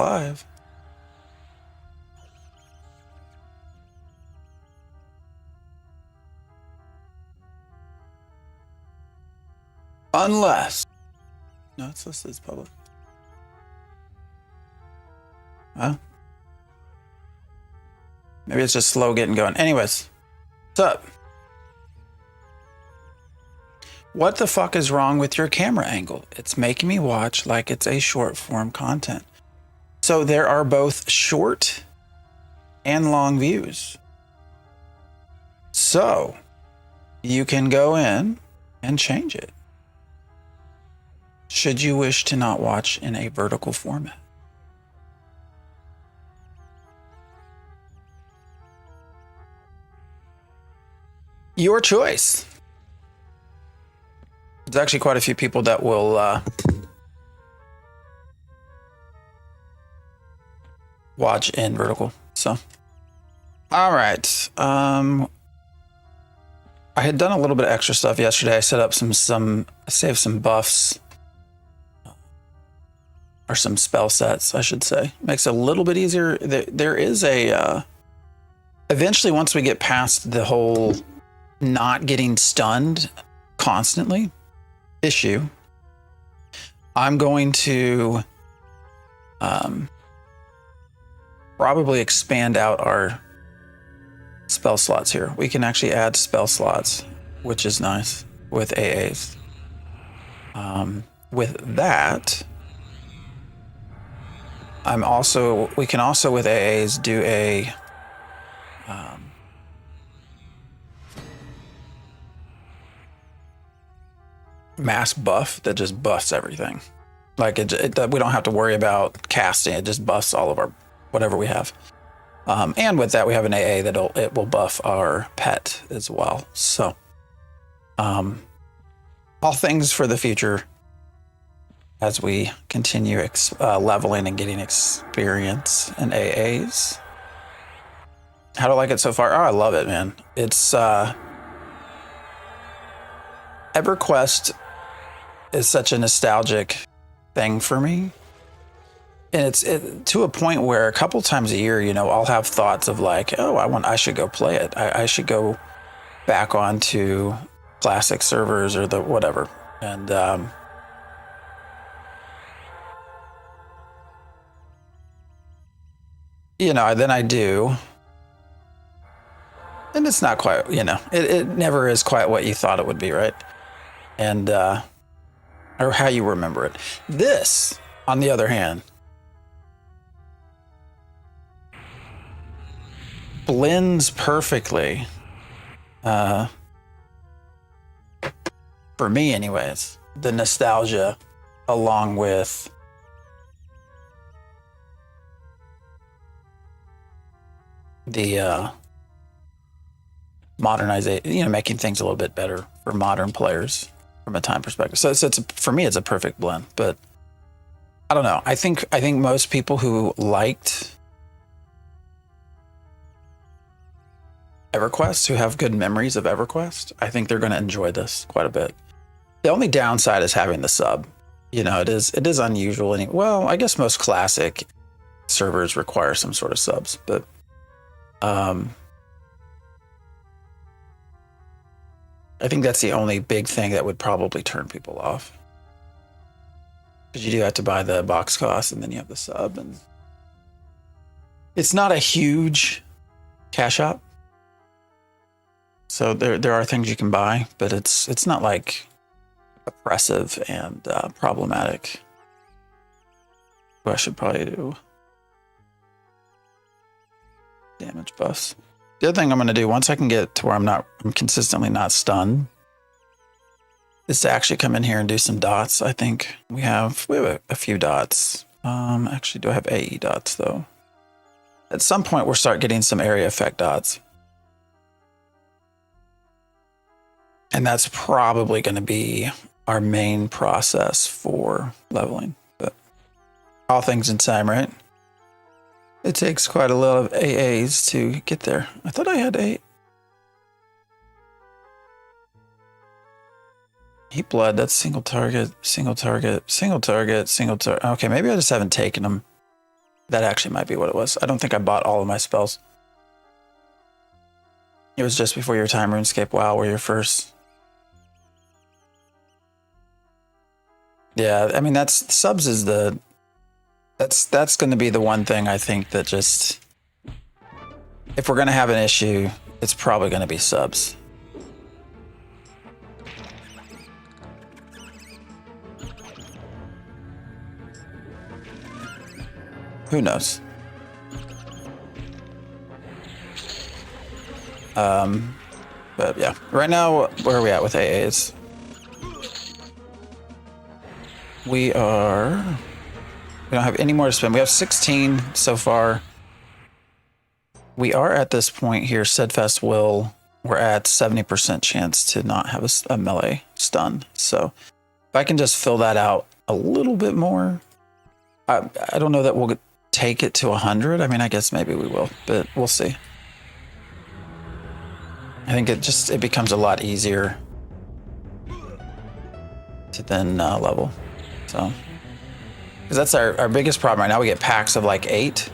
live. Unless. No, it's listed as public. Huh? Maybe it's just slow getting going. Anyways, what's up? What the fuck is wrong with your camera angle? It's making me watch like it's a short form content. So there are both short and long views. So you can go in and change it, should you wish to not watch in a vertical format. Your choice. There's actually quite a few people that will watch in vertical. So, all right. I had done a little bit of extra stuff yesterday. I set up I saved some buffs, or some spell sets, I should say. Makes it a little bit easier. There is a eventually, once we get past the whole not getting stunned constantly issue, I'm going to probably expand out our spell slots here. We can actually add spell slots, which is nice with AAs. With that, we can also with AAs do a mass buff that just buffs everything. Like we don't have to worry about casting. It just buffs all of our whatever we have. And with that, we have an AA it will buff our pet as well. So, all things for the future as we continue leveling and getting experience in AAs. How do I like it so far? Oh, I love it, man. It's EverQuest is such a nostalgic thing for me. And it's to a point where a couple times a year, I'll have thoughts of like, oh, I should go play it. I should go back onto classic servers or the whatever. And then I do. And it's not quite, it never is quite what you thought it would be, right? And or how you remember it. This, on the other hand, blends perfectly, for me anyways, the nostalgia along with the modernization, making things a little bit better for modern players from a time perspective. So for me, it's a perfect blend. But I don't know. I think most people who liked EverQuest, who have good memories of EverQuest, I think they're going to enjoy this quite a bit. The only downside is having the sub. It is unusual. Well, I guess most classic servers require some sort of subs, but I think that's the only big thing that would probably turn people off. Because you do have to buy the box cost and then you have the sub, and it's not a huge cash out. So there are things you can buy, but it's not like oppressive and problematic. What I should probably do damage buffs. The other thing I'm going to do once I can get to where I'm consistently not stunned is to actually come in here and do some dots. I think we have a few dots. Actually, do I have AE dots though? At some point, we'll start getting some area effect dots. And that's probably going to be our main process for leveling. But all things in time, right? It takes quite a lot of AAs to get there. I thought I had 8. Heat blood, that's single target, single target, single target, single target. Okay, maybe I just haven't taken them. That actually might be what it was. I don't think I bought all of my spells. It was just before your time, RuneScape WoW were your first. Yeah, I mean, that's subs is the... That's going to be the one thing I think that just... If we're going to have an issue, it's probably going to be subs. Who knows? But yeah, right now, where are we at with AAs? We don't have any more to spend. We have 16 so far. We are at this point here, Steadfast Will, we're at 70% chance to not have a melee stun. So if I can just fill that out a little bit more, I don't know that we'll take it to 100. I mean, I guess maybe we will, but we'll see. I think it becomes a lot easier to then level. So, because that's our biggest problem right now. We get packs of like 8,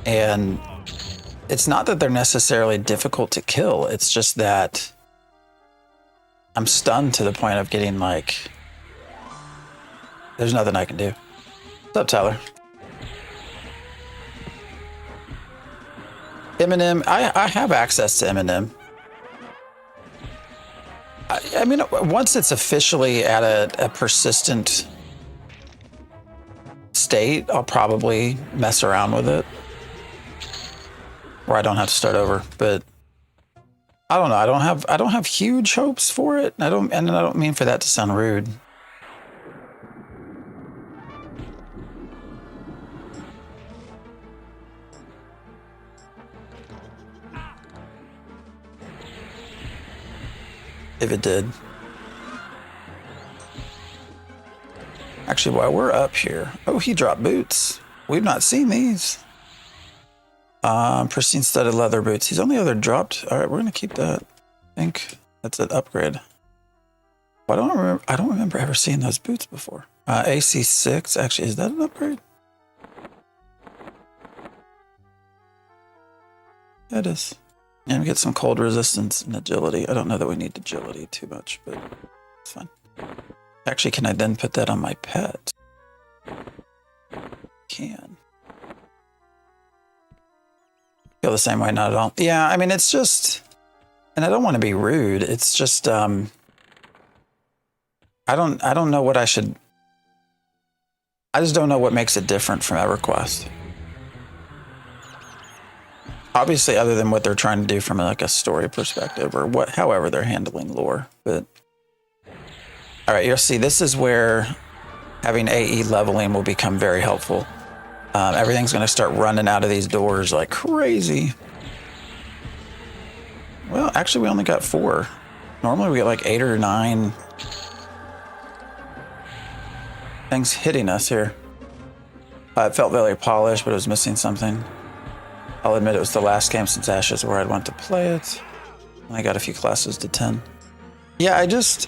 and it's not that they're necessarily difficult to kill. It's just that I'm stunned to the point of getting like, there's nothing I can do. What's up, Tyler? Eminem, I have access to Eminem. I mean, once it's officially at a persistent state, I'll probably mess around with it, or I don't have to start over. But I don't know. I don't have huge hopes for it. I don't mean for that to sound rude. If it did. Actually, while we're up here, oh, he dropped boots. We've not seen these. Pristine studded leather boots. He's only other dropped. All right, we're gonna keep that. I think that's an upgrade. I don't remember ever seeing those boots before. AC 6. Actually, is that an upgrade? Yeah, it is. And we get some cold resistance and agility. I don't know that we need agility too much, but it's fine. Actually, can I then put that on my pet? Can. Feel the same way, not at all. Yeah, I mean, it's just, and I don't want to be rude. It's just, I don't know what I should, I just don't know what makes it different from EverQuest. Obviously, other than what they're trying to do from like a story perspective, or however they're handling lore. But all right, you'll see. This is where having AE leveling will become very helpful. Everything's going to start running out of these doors like crazy. Well, actually, we only got 4. Normally, we get like 8 or 9 things hitting us here. It felt very polished, but it was missing something. I'll admit it was the last game since Ashes where I'd want to play it. I got a few classes to 10. Yeah, it just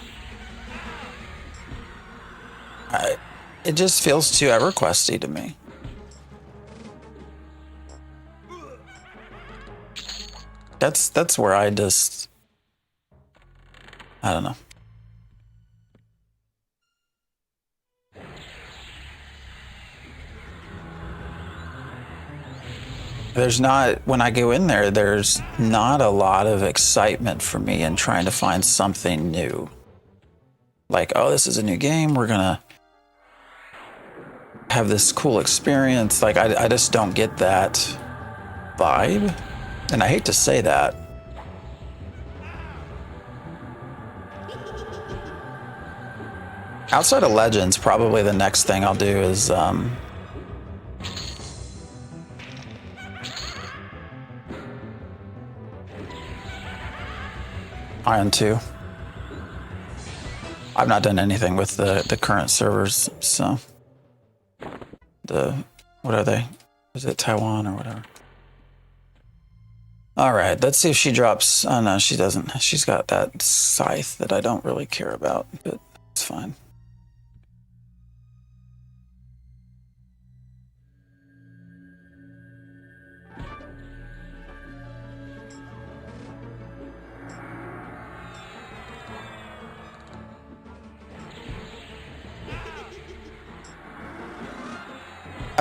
feels too EverQuest-y to me. That's where I don't know. There's not, when I go in there, there's not a lot of excitement for me in trying to find something new. Like, oh, this is a new game. We're gonna have this cool experience. Like, I just don't get that vibe. And I hate to say that. Outside of Legends, probably the next thing I'll do is, Ion 2. I've not done anything with the current servers, so what are they? Is it Taiwan or whatever? All right, let's see if she drops. Oh no, she doesn't. She's got that scythe that I don't really care about, but it's fine.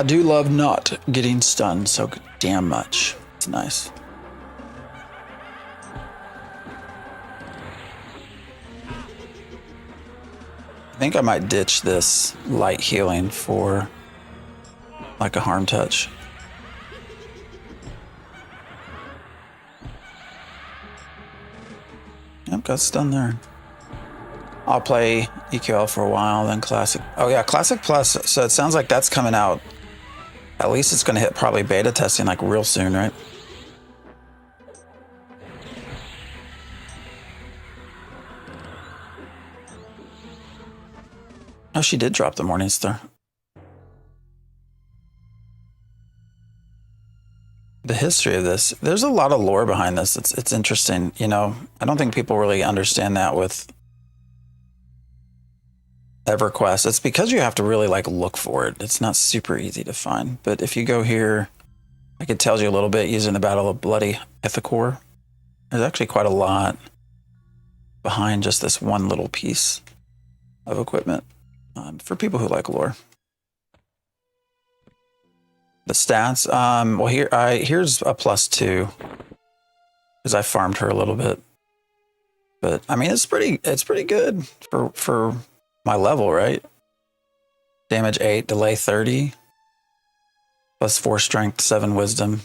do love not getting stunned so damn much. It's nice. I think I might ditch this light healing for like a harm touch. Yep, got stunned there. I'll play EQL for a while, then Classic. Oh yeah, Classic Plus. So it sounds like that's coming out. At least it's going to hit probably beta testing like real soon, right? Oh, she did drop the Morning Star. The history of this, there's a lot of lore behind this. It's interesting. You know, I don't think people really understand that with EverQuest. It's because you have to really like look for it. It's not super easy to find. But if you go here, like it tells you a little bit using the Battle of Bloody Ithacor. There's actually quite a lot behind just this one little piece of equipment for people who like lore. The stats, well here's a +2 because I farmed her a little bit, but I mean it's pretty good for my level, right? Damage 8, delay 30, +4 strength, 7 wisdom,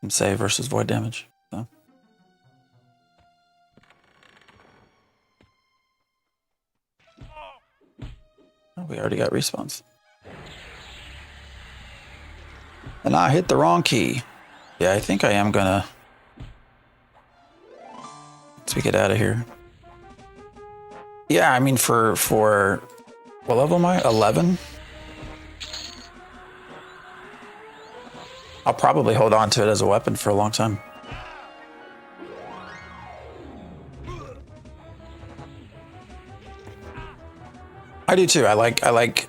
and save versus void damage. So. Oh, we already got respawns. And I hit the wrong key. Yeah, I think I am gonna. Let's get out of here. Yeah, I mean for what level am I? 11? I'll probably hold on to it as a weapon for a long time. I do too. I like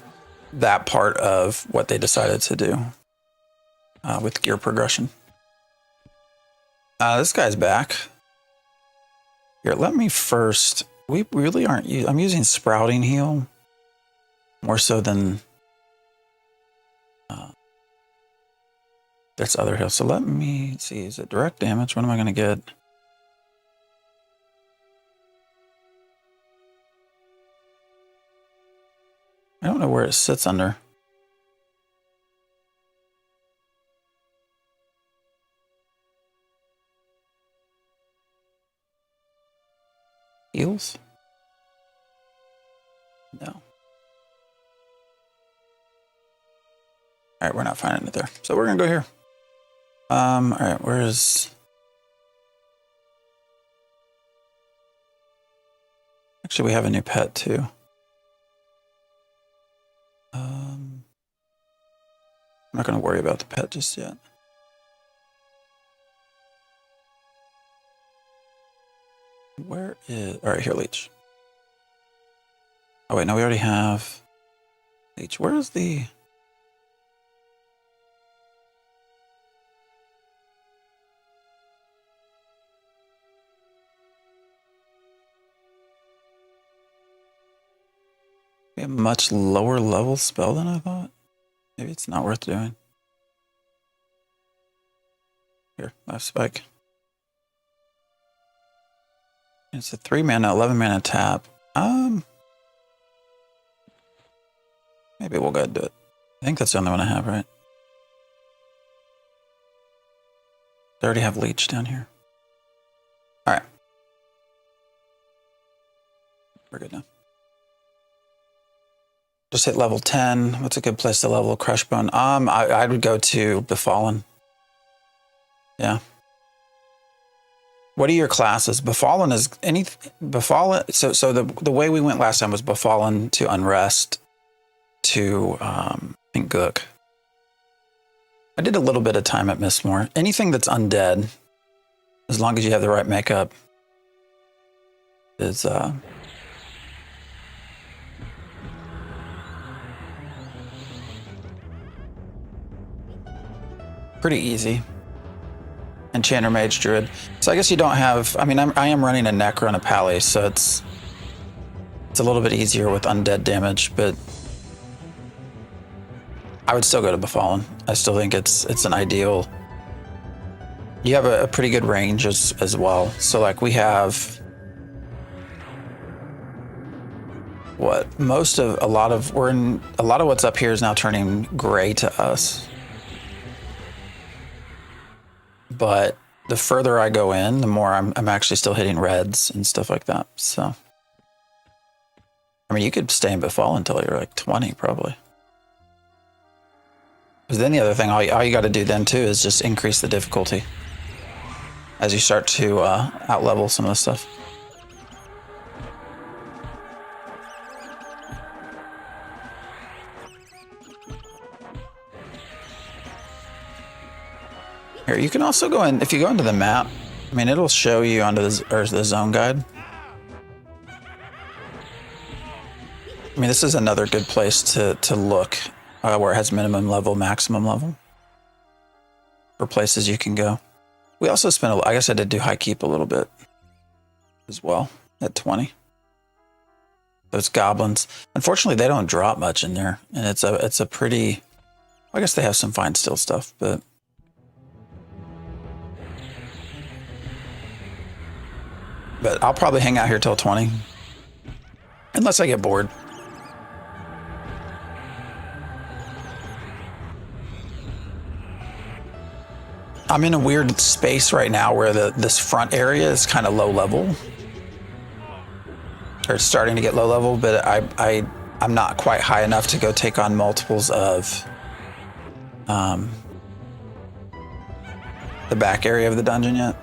that part of what they decided to do with gear progression. This guy's back. Here, let me first. We really aren't. I'm using Sprouting Heal more so than this other heal. So let me see. Is it direct damage? What am I going to get? I don't know where it sits under. Heals? No. All right, we're not finding it there. So we're gonna go here. All right, where is... Actually, we have a new pet too. I'm not gonna worry about the pet just yet. Where is... All right, here, Leech. Oh, wait, no, we already have Leech. Where is the... We have a much lower level spell than I thought. Maybe it's not worth doing. Here, life spike. It's a 3-mana, 11-mana tap. Maybe we'll go ahead and do it. I think that's the only one I have, right? I already have Leech down here. All right. We're good now. Just hit level 10. What's a good place to level Crushbone? I would go to Befallen. Yeah. What are your classes? Befallen is Befallen. So the way we went last time was Befallen to Unrest to I think Gook. I did a little bit of time at Mistmore. Anything that's undead, as long as you have the right makeup, is pretty easy. Enchanter, Mage, Druid. So I guess you don't have. I mean, I am running a Necro and a Pally, so it's a little bit easier with undead damage, but I would still go to Befallen. I still think it's an ideal. You have a pretty good range as well. So like we have a lot of what's up here is now turning gray to us. But the further I go in, the more I'm actually still hitting reds and stuff like that. So I mean, you could stay in Befallen until you're like 20 probably. Because then the other thing, all you got to do then too is just increase the difficulty as you start to out-level some of the stuff. Here, you can also go in, if you go into the map, I mean, it'll show you onto the zone guide. I mean, this is another good place to look where it has minimum level, maximum level for places you can go. We also spent, I guess I did do high keep a little bit as well at 20. Those goblins, unfortunately, they don't drop much in there, and it's a pretty. I guess they have some fine still stuff, but. But I'll probably hang out here till 20, unless I get bored. I'm in a weird space right now where this front area is kind of low level. Or it's starting to get low level, but I'm not quite high enough to go take on multiples of the back area of the dungeon yet.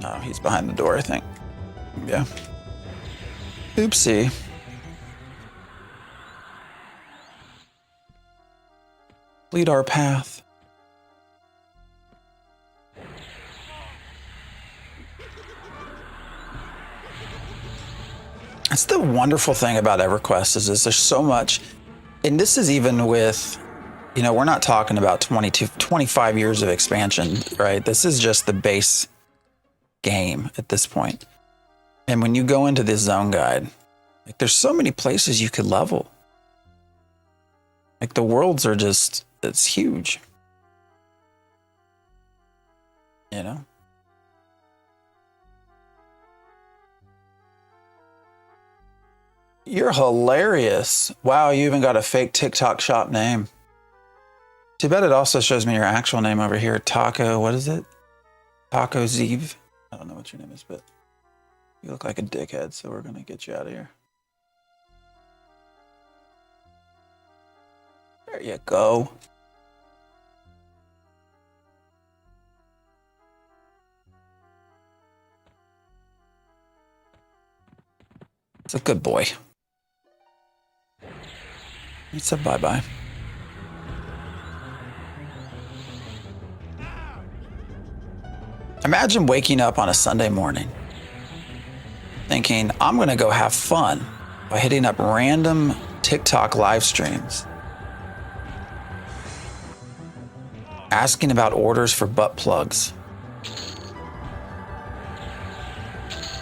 Oh, he's behind the door, I think. Yeah. Oopsie. Lead our path. That's the wonderful thing about EverQuest is there's so much, and this is even with, you know, we're not talking about 25 years of expansion, right? This is just the base game at this point. And when you go into this zone guide, like there's so many places you could level. Like the worlds are just, it's huge. You know? You're hilarious. Wow, you even got a fake TikTok shop name. Too bad it also shows me your actual name over here. Taco, what is it? Taco Zeev. I don't know what your name is, but you look like a dickhead, so we're going to get you out of here. There you go. It's a good boy. He said bye-bye. Imagine waking up on a Sunday morning thinking, I'm going to go have fun by hitting up random TikTok live streams, asking about orders for butt plugs.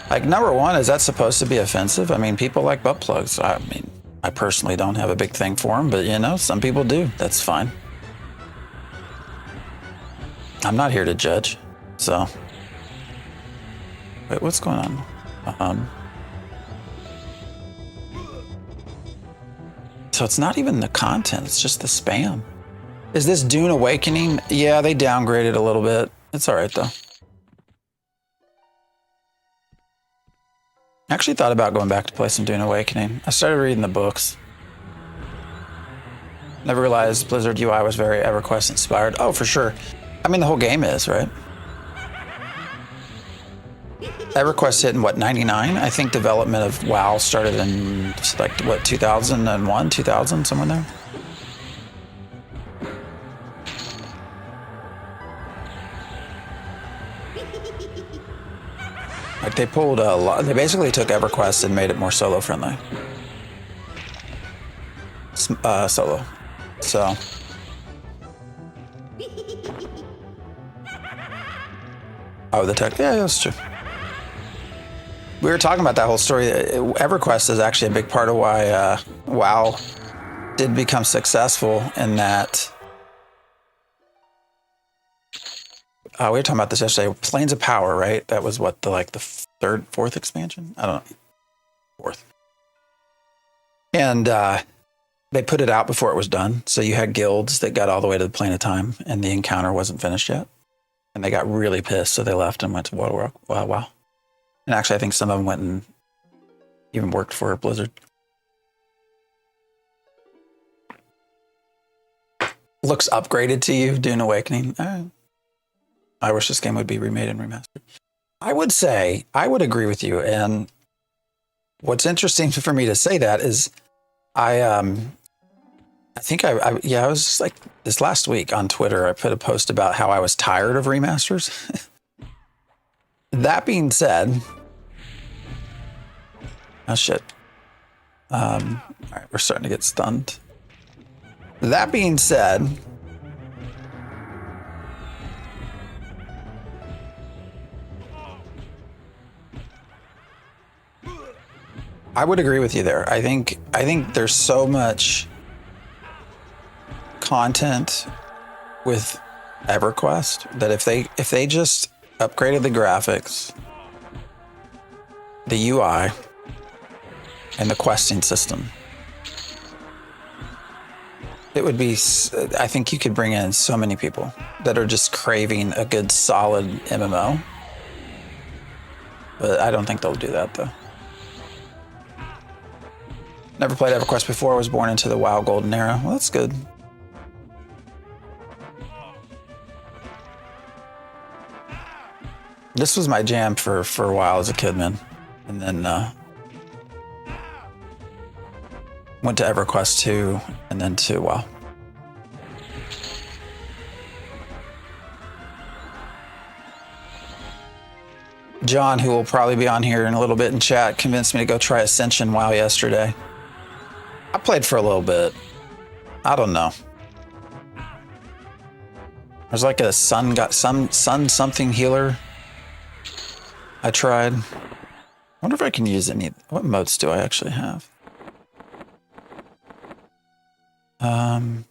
Like, number one, is that supposed to be offensive? I mean, people like butt plugs. I mean, I personally don't have a big thing for them, but you know, some people do. That's fine. I'm not here to judge. So, wait, what's going on? So it's not even the content, it's just the spam. Is this Dune Awakening? Yeah, they downgraded a little bit. It's all right, though. I actually thought about going back to play some Dune Awakening. I started reading the books. Never realized Blizzard UI was very EverQuest inspired. Oh, for sure. I mean, the whole game is, right? EverQuest hit in, what, 99? I think development of WoW started in, like, what, 2001, 2000, somewhere there? Like, they pulled a lot, they basically took EverQuest and made it more solo friendly. Solo. So, Oh, the tech. Yeah, that's true. We were talking about that whole story. EverQuest is actually a big part of why WoW did become successful in that. We were talking about this yesterday. Planes of Power, right? That was what the fourth expansion? I don't know. Fourth. And they put it out before it was done. So you had guilds that got all the way to the Plane of Time and the encounter wasn't finished yet. And they got really pissed. So they left and went to WoW. And actually, I think some of them went and even worked for Blizzard. Looks upgraded to you, Dune Awakening. I wish this game would be remade and remastered. I would say, I would agree with you. And what's interesting for me to say that is I think I was just like this last week on Twitter, I put a post about how I was tired of remasters. That being said, oh shit. All right, we're starting to get stunned. That being said, I would agree with you there. I think there's so much content with EverQuest that if they just upgraded the graphics, the UI, and the questing system, it would be, I think you could bring in so many people that are just craving a good solid MMO. But I don't think they'll do that though. Never played EverQuest before. I was born into the WoW golden era. Well, that's good. This was my jam for a while as a kid, man. And then went to EverQuest 2 and then to WoW. John, who will probably be on here in a little bit in chat, convinced me to go try Ascension WoW yesterday. I played for a little bit. I don't know. There's like a sun something healer. I tried. I wonder if I can use any. What modes do I actually have? Don't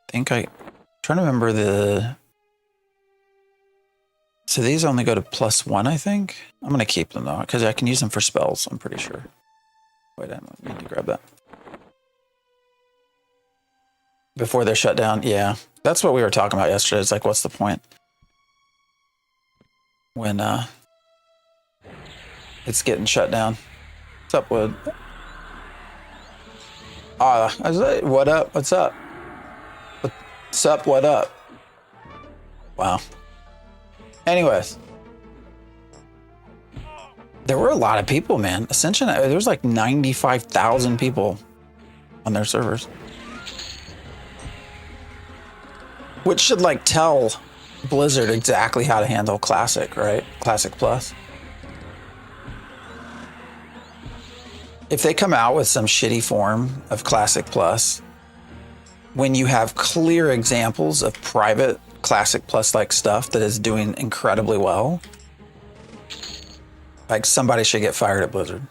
think I'm trying to remember the. So these only go to +1, I think. I'm gonna keep them though, because I can use them for spells. I'm pretty sure. Wait, I need to grab that before they're shut down. Yeah, that's what we were talking about yesterday. It's like, what's the point when it's getting shut down? What's up, Wood? I was like, what up? What's up? What's up? What up? Wow. Anyways, there were a lot of people, man. Ascension, there was like 95,000 people on their servers, which should like tell Blizzard exactly how to handle Classic, right? Classic Plus. If they come out with some shitty form of Classic Plus, when you have clear examples of private Classic Plus like stuff that is doing incredibly well, like somebody should get fired at Blizzard.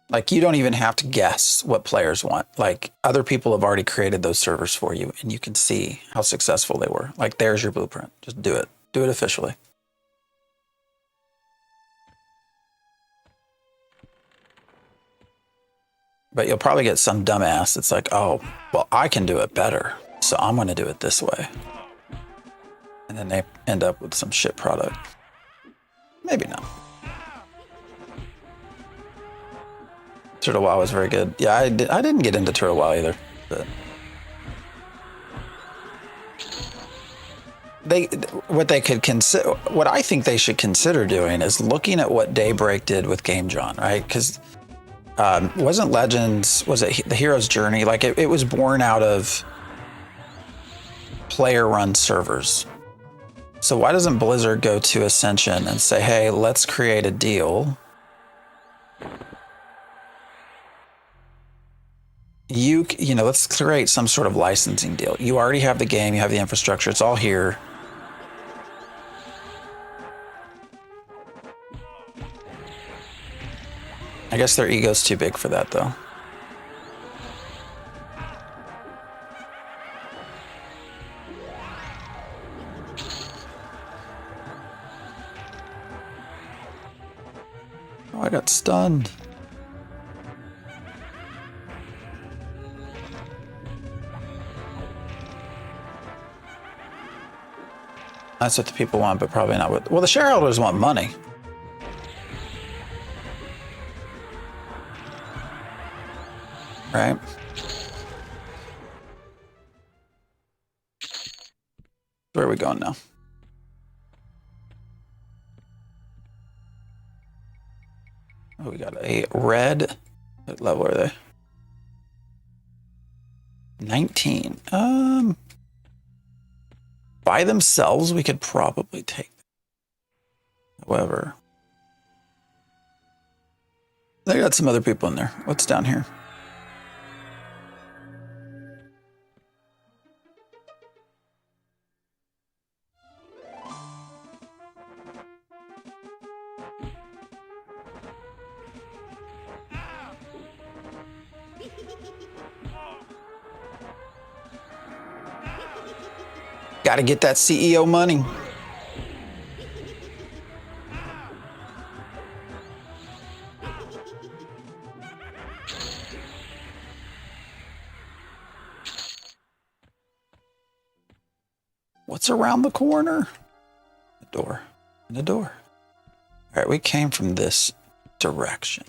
Like you don't even have to guess what players want. Like other people have already created those servers for you and you can see how successful they were. Like there's your blueprint. Just do it. Do it officially. But you'll probably get some dumbass that's like, oh, well, I can do it better, so I'm going to do it this way. And then they end up with some shit product. Maybe not. Turtle WoW was very good. Yeah, I didn't get into Turtle WoW either. But what I think they should consider doing is looking at what Daybreak did with Game John, right? Because wasn't Legends, was it the hero's journey? Like it was born out of player run servers. So why doesn't Blizzard go to Ascension and say, hey, let's create a deal you know, let's create some sort of licensing deal. You already have the game, you have the infrastructure, it's all here. I guess their ego's too big for that, though. Oh, I got stunned. That's what the people want, but probably not what... Well, the shareholders want money. Right? Where are we going now? Oh, we got a red... What level are they? 19. By themselves, we could probably take them. However... They got some other people in there. What's down here? Got to get that CEO money. What's around the corner? The door. The door. All right, we came from this direction.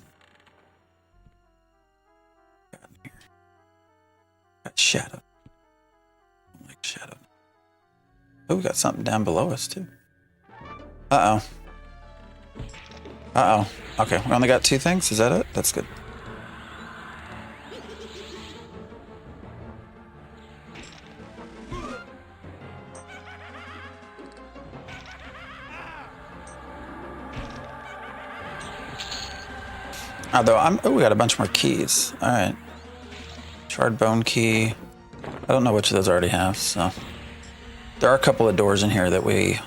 Got shadow. I don't like shadow. Oh, we got something down below us, too. Uh-oh. Uh-oh. Okay, we only got 2 things. Is that it? That's good. Although oh, we got a bunch more keys. All right. Charred bone key. I don't know which of those I already have, so. There are a couple of doors in here that we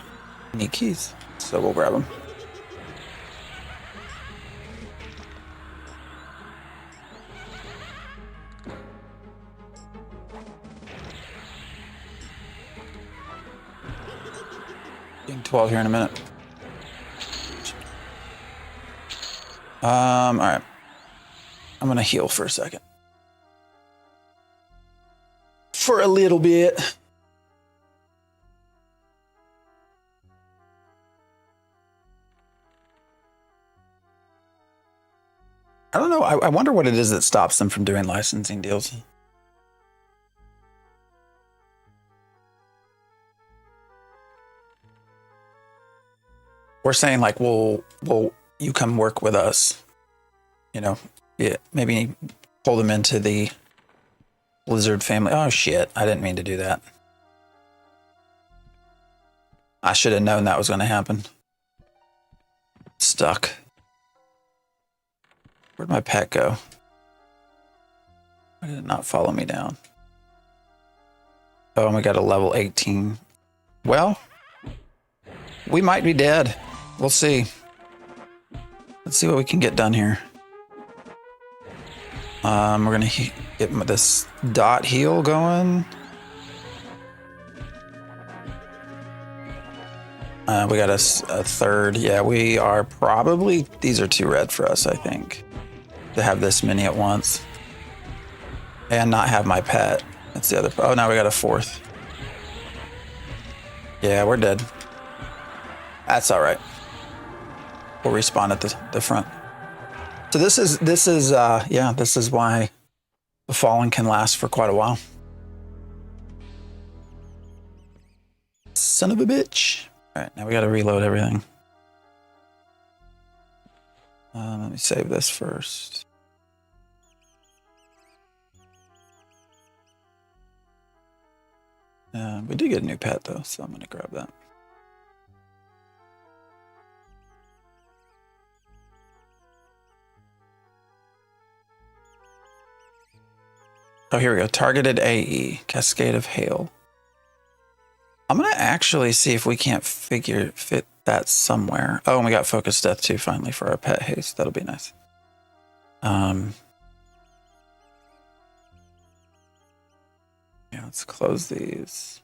need keys, so we'll grab them. Getting 12 here in a minute. All right. I'm gonna heal for a second. For a little bit. I don't know. I wonder what it is that stops them from doing licensing deals. We're saying like, well, you come work with us. You know, yeah, maybe pull them into the Blizzard family. Oh shit! I didn't mean to do that. I should have known that was going to happen. Stuck. Where'd my pet go? Why did it not follow me down? Oh, and we got a level 18. Well, we might be dead. We'll see. Let's see what we can get done here. We're gonna get this dot heal going. We got a third. Yeah, we are probably... These are too red for us, I think. To have this many at once. And not have my pet. That's the other... Oh, now we got a 4th. Yeah, we're dead. That's all right. We'll respawn at the front. So this is yeah, this is why the Fallen can last for quite a while. Son of a bitch. All right, now we got to reload everything. Let me save this first. We did get a new pet though, so I'm gonna grab that. Oh, here we go. Targeted AE, Cascade of Hail. I'm gonna actually see if we can't fit that somewhere. Oh, and we got Focus Death too, finally, for our pet haste. That'll be nice. Yeah, let's close these.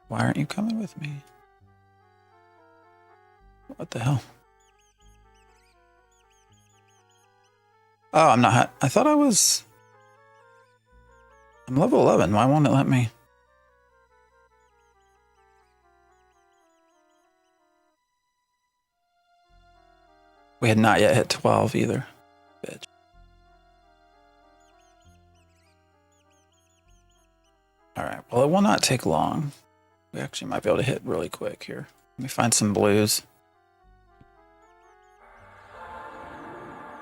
Why aren't you coming with me? What the hell? Oh, I'm not. I thought I was. I'm level 11. Why won't it let me? We had not yet hit 12 either. Bitch. All right. Well, it will not take long. We actually might be able to hit really quick here. Let me find some blues.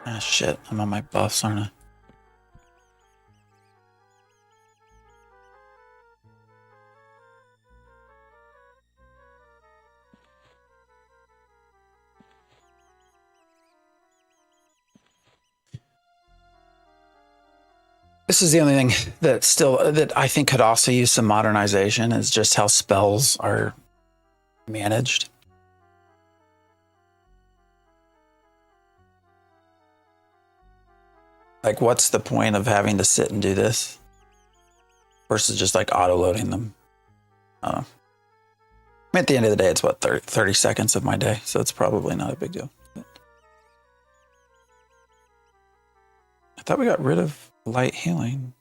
Ah, shit. I'm on my buffs, aren't I? This is the only thing that I think could also use some modernization is just how spells are managed. Like, what's the point of having to sit and do this versus just like auto-loading them? I don't know. I mean, at the end of the day, it's what, 30 seconds of my day, so it's probably not a big deal. But I thought we got rid of light healing.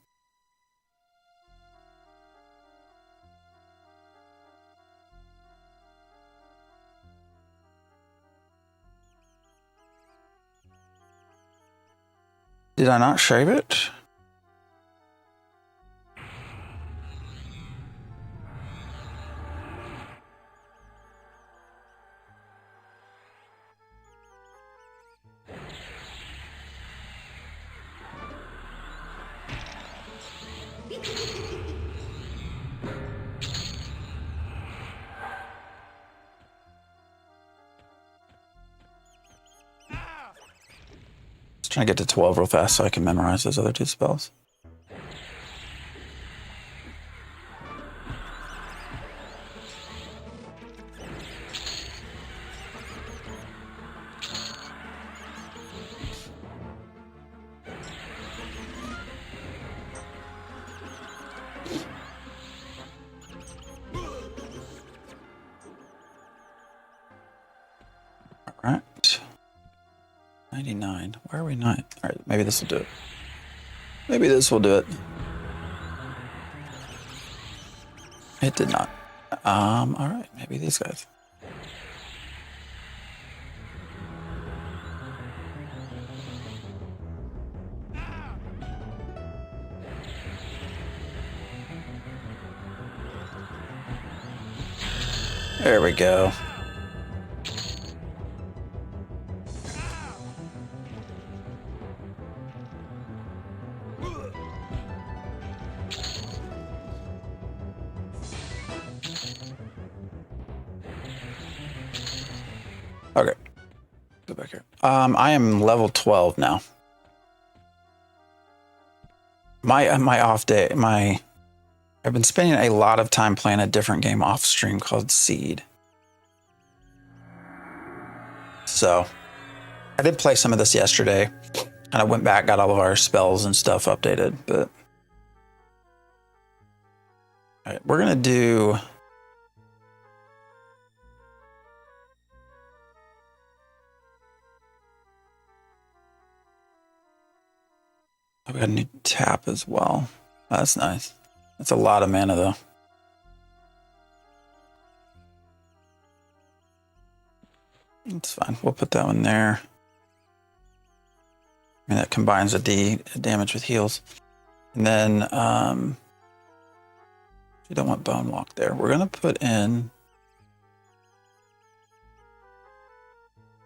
Did I not shave it? Trying to get to 12 real fast so I can memorize those other two spells. All right. 99. Why are we not? All right, maybe this will do it. Maybe this will do it. It did not. All right, maybe these guys. There we go. Okay, go back here. I am level 12 now. My off day, I've been spending a lot of time playing a different game off stream called Seed. So I did play some of this yesterday, and I went back, got all of our spells and stuff updated. But all right, we're gonna do. We got a new tap as well. That's nice. That's a lot of mana though. It's fine. We'll put that one there. I mean, that combines the damage with heals. And then you don't want Bone Walk there. We're gonna put in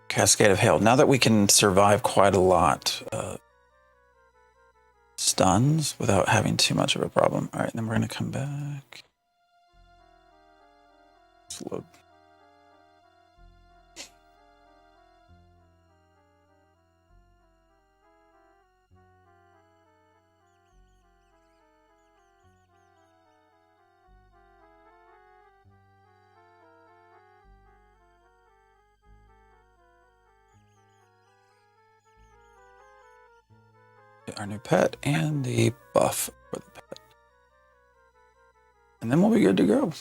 Cascade of Hail. Now that we can survive quite a lot stuns without having too much of a problem. All right, then we're gonna come back. Let's load. Get our new pet and the buff for the pet. And then we'll be good to go.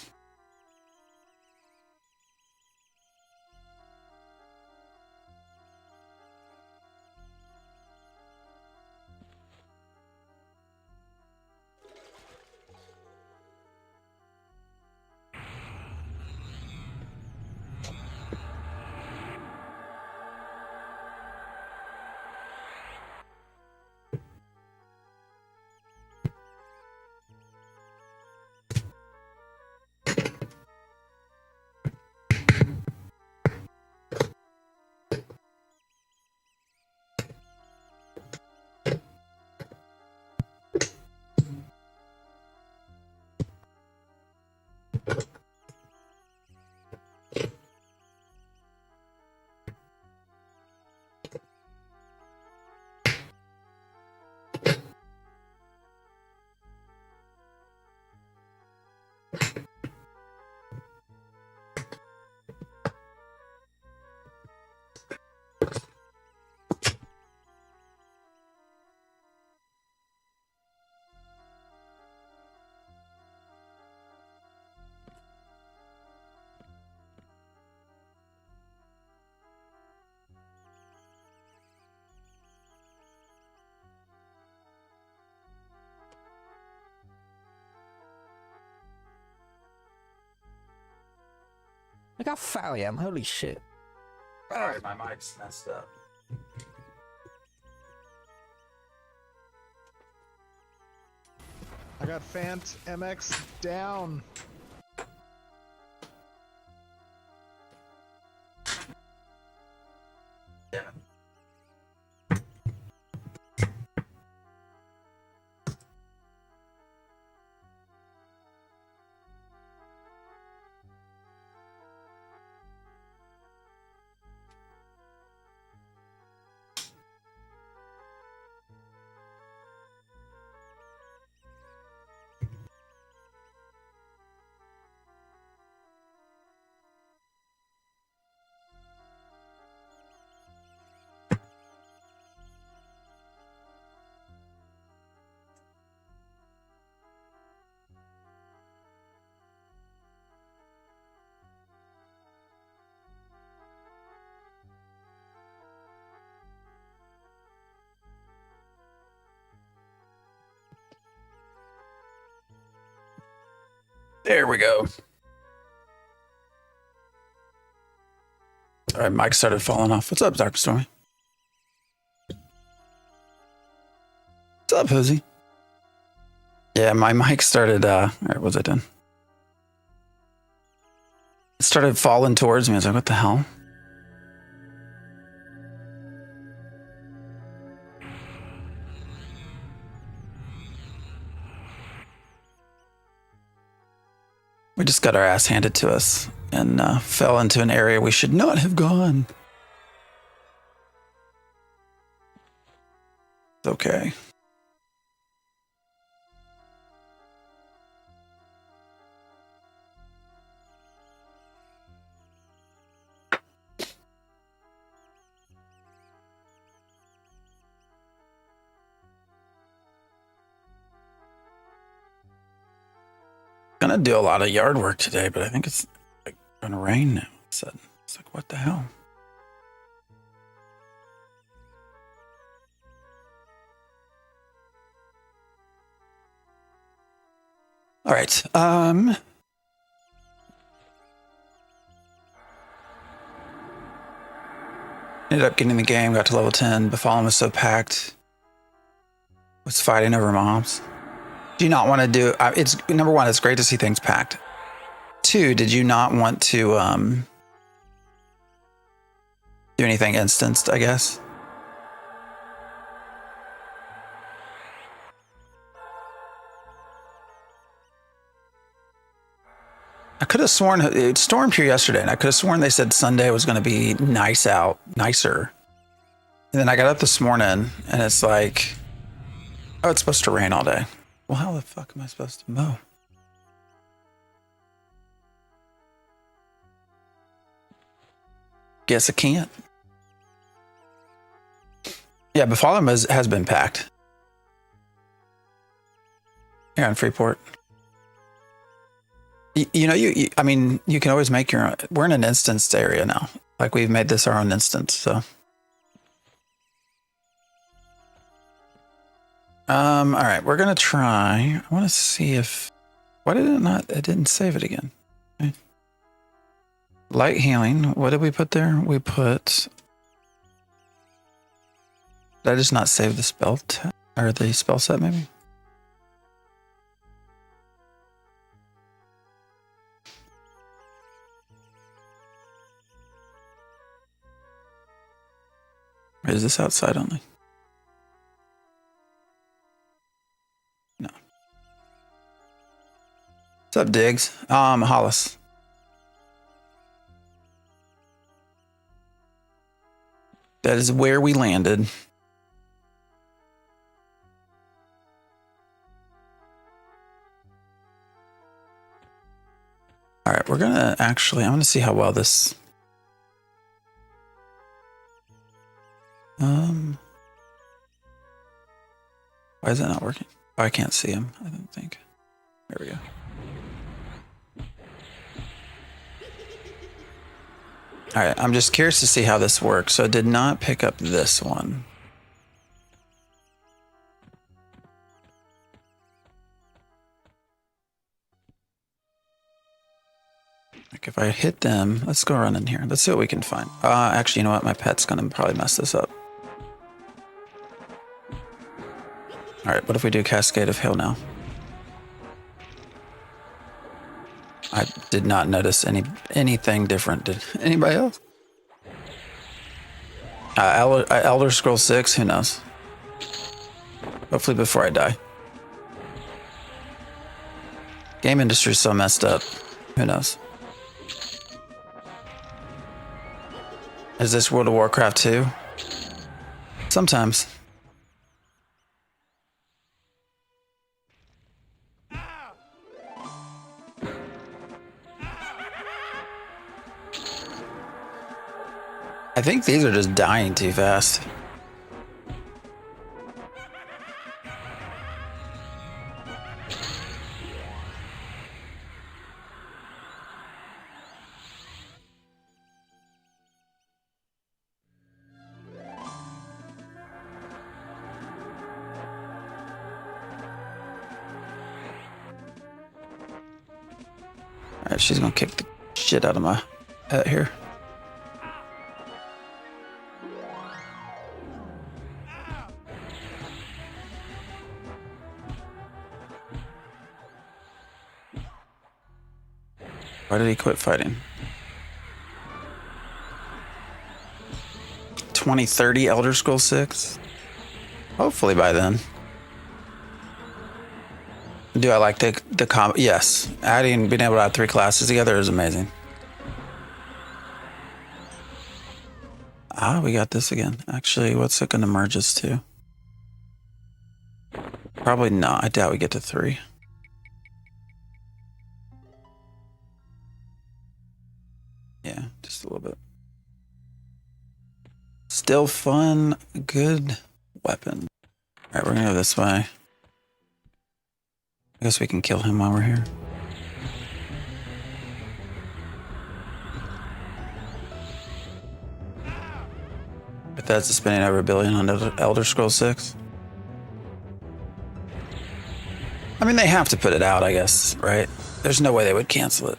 Look how fat I am, holy shit. Alright, my mic's messed up. I got Fant MX down. Damn it. There we go. All right, Mike started falling off. What's up, Dark Stormy? What's up, Hoosie? Yeah, my mic started, all right, what's it done? It started falling towards me. I was like, what the hell? We just got our ass handed to us and fell into an area we should not have gone. It's okay. Gonna do a lot of yard work today, but I think it's like gonna rain now. All of a sudden. It's like, what the hell? All right. Ended up getting the game, got to level 10. Befallen was so packed. Was fighting over mobs. Do you not want to do? It's number one. It's great to see things packed. Two, did you not want to do anything instanced? I guess. I could have sworn it stormed here yesterday, and I could have sworn they said Sunday was going to be nice out, nicer. And then I got up this morning, and it's like, oh, it's supposed to rain all day. Well, how the fuck am I supposed to mow? Guess I can't. Yeah, Befallen has been packed. Here on Freeport. You know, I mean, you can always make your own. We're in an instanced area now. Like we've made this our own instance, so. All right, we're gonna try. I want to see if. Why did it not? It didn't save it again. Okay. Light healing. What did we put there? We put. Did I just not save the spell or the spell set? Maybe. Or is this outside only? No. What's up, Diggs? Hollis. That is where we landed. All right, we're gonna actually. I want to see how well this. Why is it not working? Oh, I can't see him. I don't think. There we go. All right, I'm just curious to see how this works. So I did not pick up this one. Like if I hit them, let's go run in here. Let's see what we can find. Actually, you know what? My pet's gonna probably mess this up. All right, what if we do Cascade of Hail now? I did not notice anything different. Did anybody else? Elder Scrolls 6, who knows? Hopefully before I die. Game industry's so messed up. Who knows? Is this World of Warcraft 2? Sometimes. I think these are just dying too fast. All right, she's gonna kick the shit out of my pet here. Why did he quit fighting? 2030 Elder Scrolls 6? Hopefully by then. Do I like the comp? Yes. Being able to add 3 classes together is amazing. Ah, we got this again. Actually, what's it going to merge us to? Probably not. I doubt we get to 3. Yeah, just a little bit. Still fun. Good weapon. All right, we're going to go this way. I guess we can kill him while we're here. Bethesda spending over $1 billion on Elder Scrolls 6. I mean, they have to put it out, I guess, right? There's no way they would cancel it.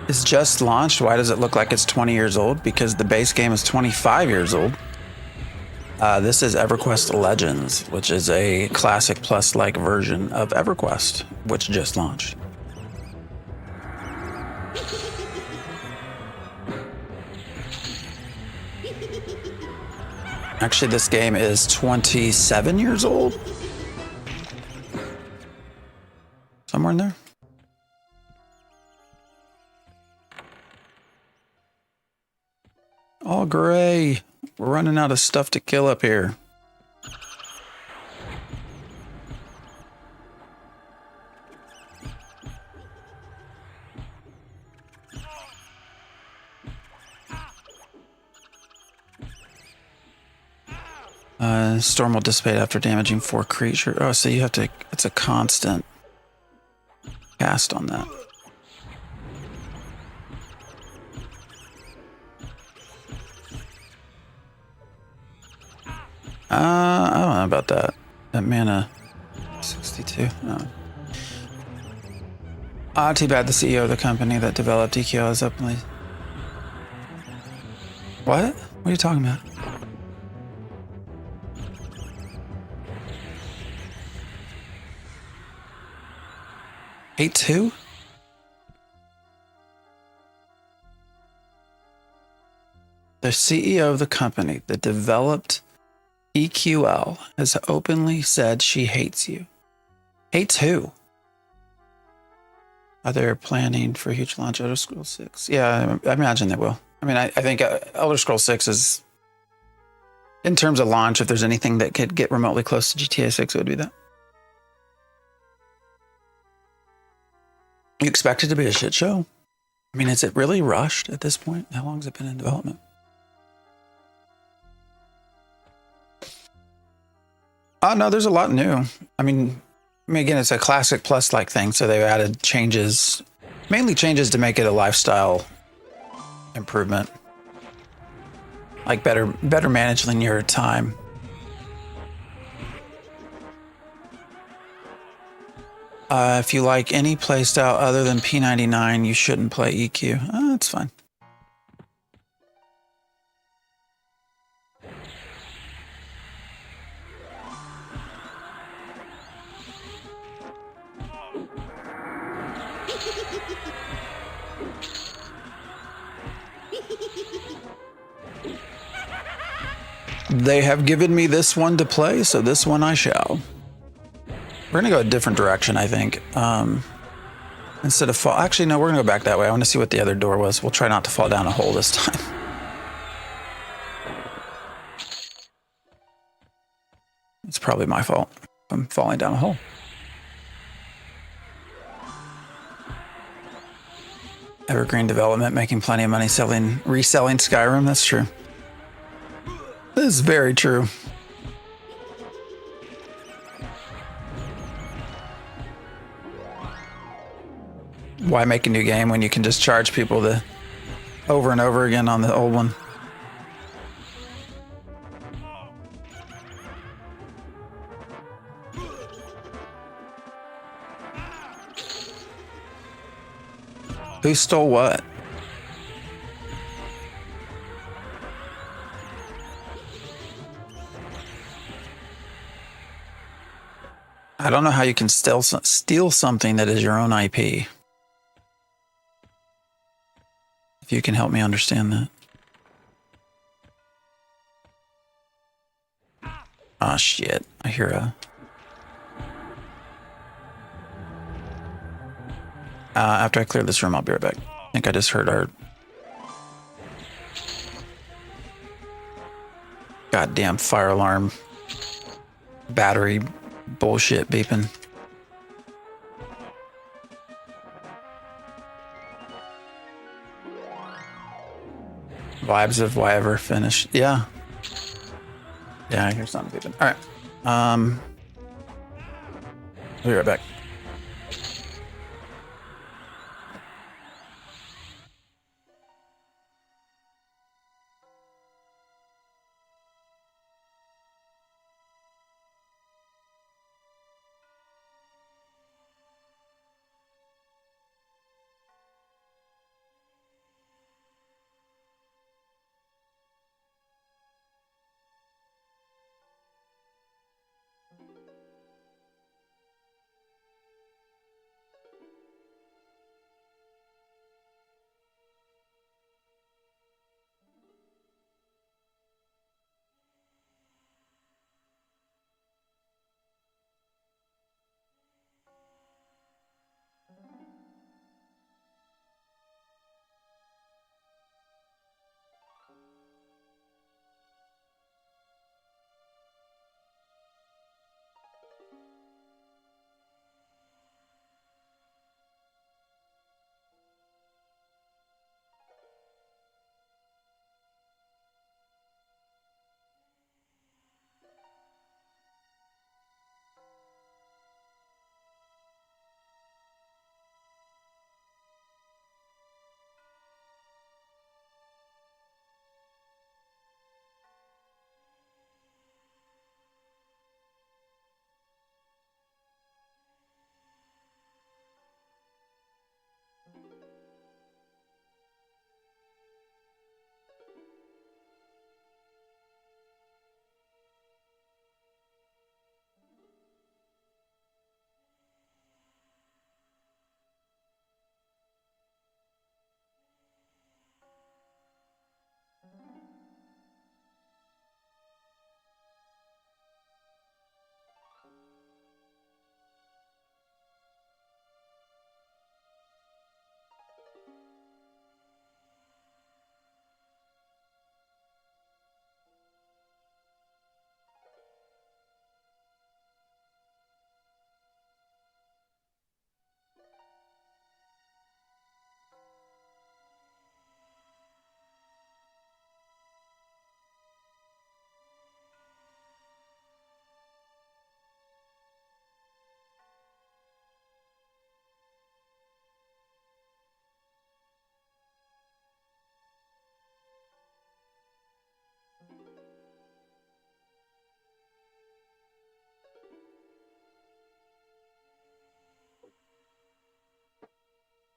It's just launched. Why does it look like it's 20 years old? Because the base game is 25 years old. This is EverQuest Legends, which is a Classic Plus-like version of EverQuest, which just launched. Actually, this game is 27 years old. Somewhere in there. All gray. We're running out of stuff to kill up here. Storm will dissipate after damaging 4 creatures. Oh, so you have to, it's a constant cast on that. I don't know about that. That mana, 62. Oh. Too bad the CEO of the company that developed EQL is openly. What? What are you talking about? Eight two? The CEO of the company that developed EQL has openly said she hates you. Hates who? Are they planning for a huge launch Elder Scrolls 6? Yeah, I imagine they will. I mean, I think Elder Scrolls 6 is, in terms of launch, if there's anything that could get remotely close to GTA 6, it would be that. You expect it to be a shit show? I mean, is it really rushed at this point? How long has it been in development? No, there's a lot new. I mean, again, it's a classic plus like thing, so they've added changes, mainly changes to make it a lifestyle improvement, like better managing your time. If you like any playstyle other than P99, you shouldn't play EQ. That's fine. They have given me this one to play, so this one I shall. We're gonna go a different direction, I think. Instead of fall, actually, no, we're gonna go back that way. I want to see what the other door was. We'll try not to fall down a hole this time. It's probably my fault. I'm falling down a hole. Evergreen development, making plenty of money reselling Skyrim. That's true. This is very true. Why make a new game when you can just charge people over and over again on the old one? Who stole what? I don't know how you can steal something that is your own IP. If you can help me understand that. Oh shit, I hear a... after I clear this room, I'll be right back. I think I just heard our... goddamn fire alarm battery bullshit beeping. Vibes of why ever finished. Yeah. Yeah, I hear something beeping. All right. I'll be right back.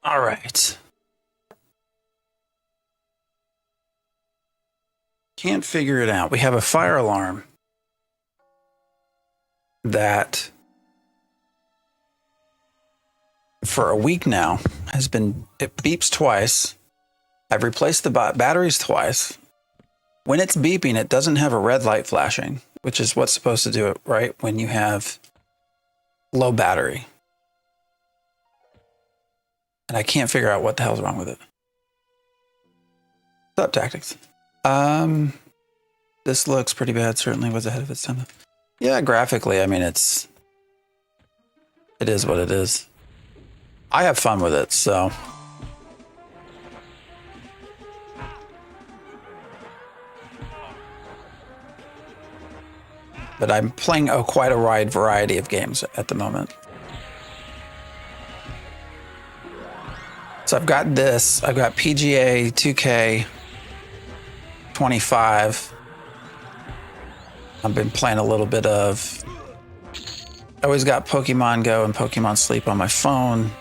All right. Can't figure it out. We have a fire alarm that for a week now it beeps twice. I've replaced the batteries twice. When it's beeping, it doesn't have a red light flashing, which is what's supposed to do it right when you have low battery. And I can't figure out what the hell's wrong with it. What's up, Tactics? This looks pretty bad. Certainly was ahead of its time. Yeah, graphically, I mean, it is what it is. I have fun with it, so. But I'm playing quite a wide variety of games at the moment. So I've got this. I've got PGA 2K 25. I've been playing a little bit of. I always got Pokemon Go and Pokemon Sleep on my phone.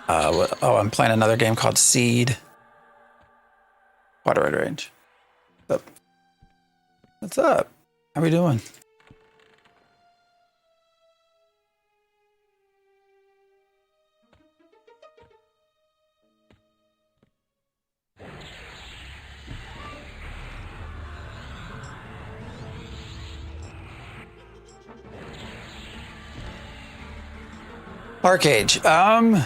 I'm playing another game called Seed. Water Red Range. What's up? How we doing? Arcade. Arcade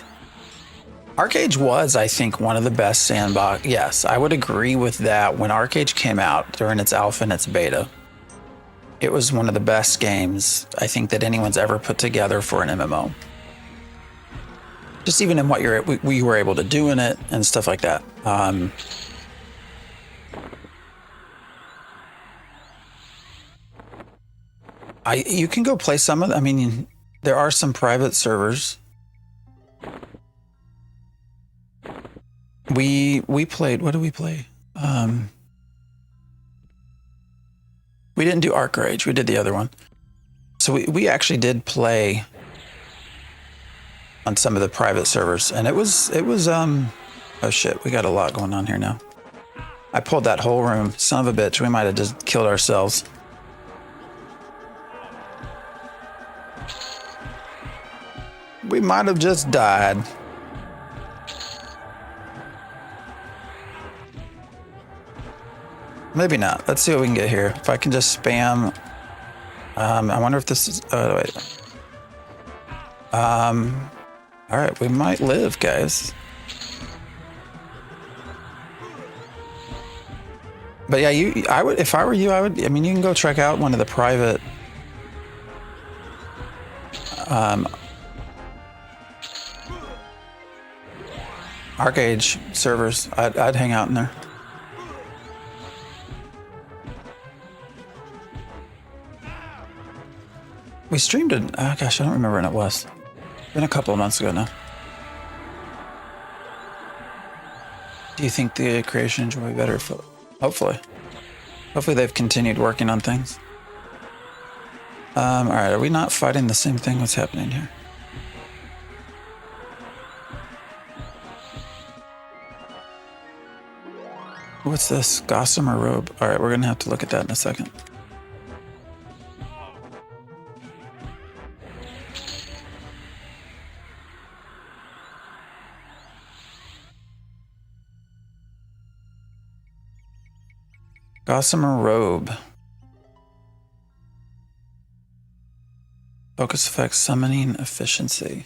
was, I think, one of the best sandbox. Yes, I would agree with that. When Arcade came out during its alpha and its beta, it was one of the best games I think that anyone's ever put together for an MMO. Just even in what we were able to do in it and stuff like that. You can go play some of them. I mean, there are some private servers. We played. What did we play? We didn't do Arc Rage. We did the other one. So we actually did play on some of the private servers, and it was oh shit, we got a lot going on here now. I pulled that whole room. Son of a bitch, we might have just killed ourselves. We might have just died. Maybe not. Let's see what we can get here. If I can just spam. I wonder if this is. Oh, wait. All right, we might live, guys. But yeah, I would, if I were you, I mean, you can go check out one of the private. Arcade servers. I'd hang out in there. We streamed it. Oh gosh, I don't remember when it was. Been a couple of months ago now. Do you think the creations will be better? Hopefully. Hopefully they've continued working on things. All right, are we not fighting the same thing? What's happening here? What's this? Gossamer robe. All right, we're gonna have to look at that in a second. Gossamer robe. Focus effects, summoning efficiency.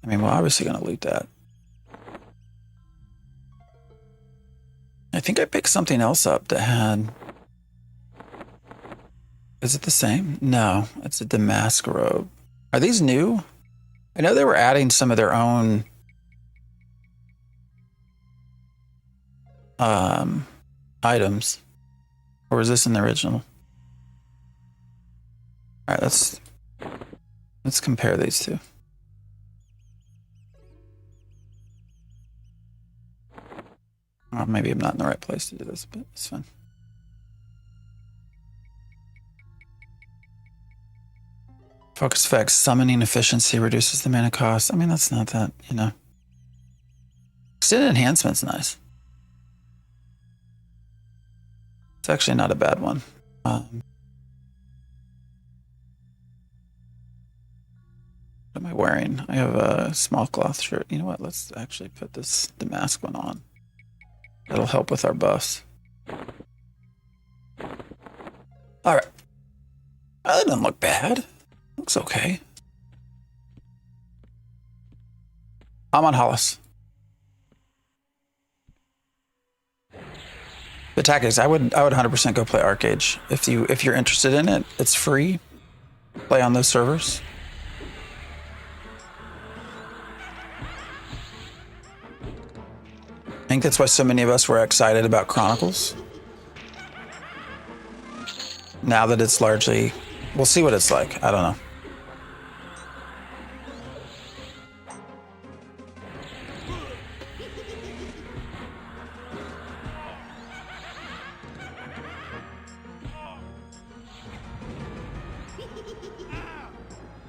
I mean, we're obviously gonna loot that. I think I picked something else up that had. Is it the same? No, it's a damask robe. Are these new? I know they were adding some of their own items. Or was this in the original? All right, let's compare these two. Well, maybe I'm not in the right place to do this, but it's fine. Focus effects, summoning efficiency reduces the mana cost. I mean, that's not that, you know. Extended enhancement's nice. It's actually not a bad one. What am I wearing? I have a small cloth shirt. You know what? Let's actually put this damask one on. That'll help with our buffs. All right. That doesn't look bad. Looks okay. I'm on Hollis. The tactics, I would 100% go play Arcade. If you're interested in it, it's free. Play on those servers. I think that's why so many of us were excited about Chronicles. Now that it's largely, we'll see what it's like. I don't know.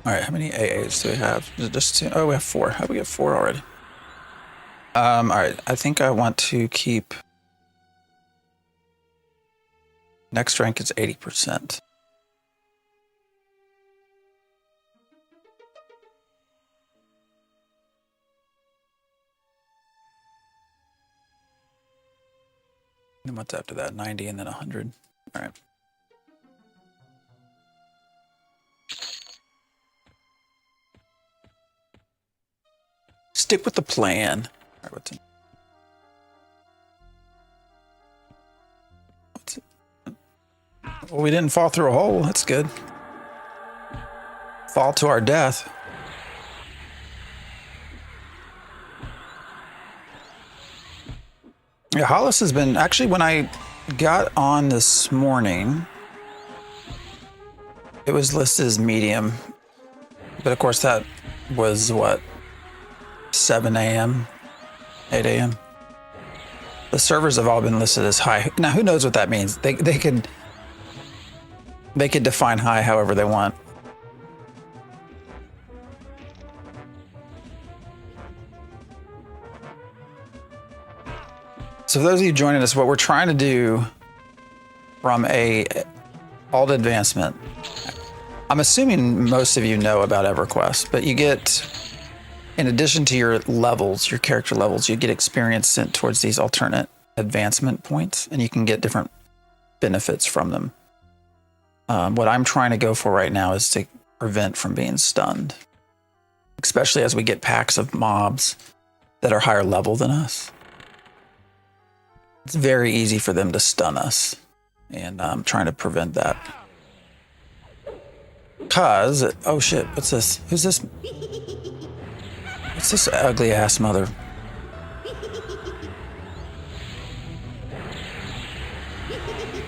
All right, how many AAs do we have? Just two? Oh, we have 4. How do we get 4 already? All right, I think I want to keep. Next rank is 80%. And what's after that? 90 and then 100. All right. Stick with the plan. All right, what's in? What's it? Well, we didn't fall through a hole. That's good. Fall to our death. Yeah, Hollis has been actually, when I got on this morning, it was listed as medium, but of course that was what, 7 a.m., 8 a.m. The servers have all been listed as high. Now, who knows what that means? They could define high however they want. So for those of you joining us, what we're trying to do from a alt advancement, I'm assuming most of you know about EverQuest, but you get, in addition to your levels, your character levels, you get experience sent towards these alternate advancement points, and you can get different benefits from them. What I'm trying to go for right now is to prevent from being stunned, especially as we get packs of mobs that are higher level than us. It's very easy for them to stun us, and I'm trying to prevent that. Cause, oh shit, what's this? Who's this? What's this ugly ass mother?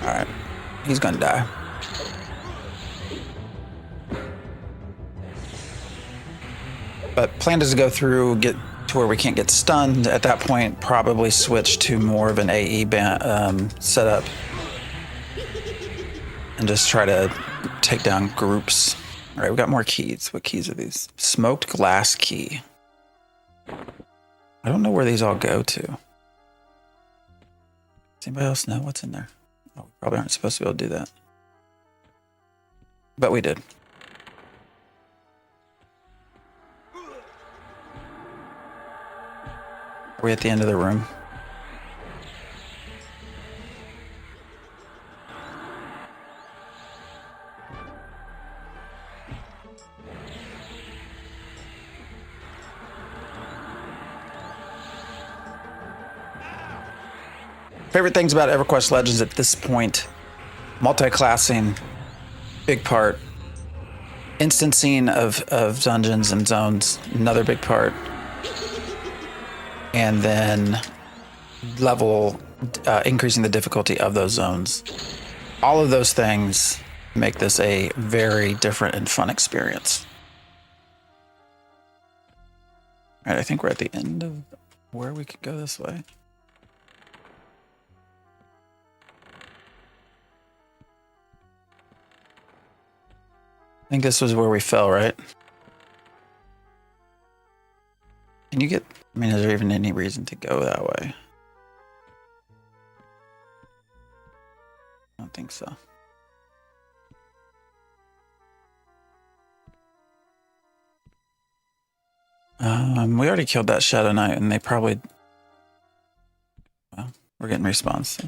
All right, he's gonna die. But plan is to go through, get to where we can't get stunned. At that point, probably switch to more of an AE setup and just try to take down groups. All right, we got more keys. What keys are these? Smoked glass key. I don't know where these all go to. Does anybody else know what's in there? Oh, we probably aren't supposed to be able to do that. But we did. Are we at the end of the room? Favorite things about EverQuest Legends at this point: multi-classing, big part. Instancing of dungeons and zones, another big part. And then increasing the difficulty of those zones. All of those things make this a very different and fun experience. All right, I think we're at the end of where we could go this way. I think this was where we fell, right? Can you get... I mean, is there even any reason to go that way? I don't think so. We already killed that Shadow Knight, and they probably... Well, we're getting respawns. So.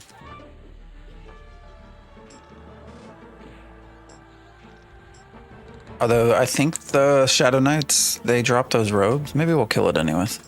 Although, I think the Shadow Knights, they drop those robes. Maybe we'll kill it anyways.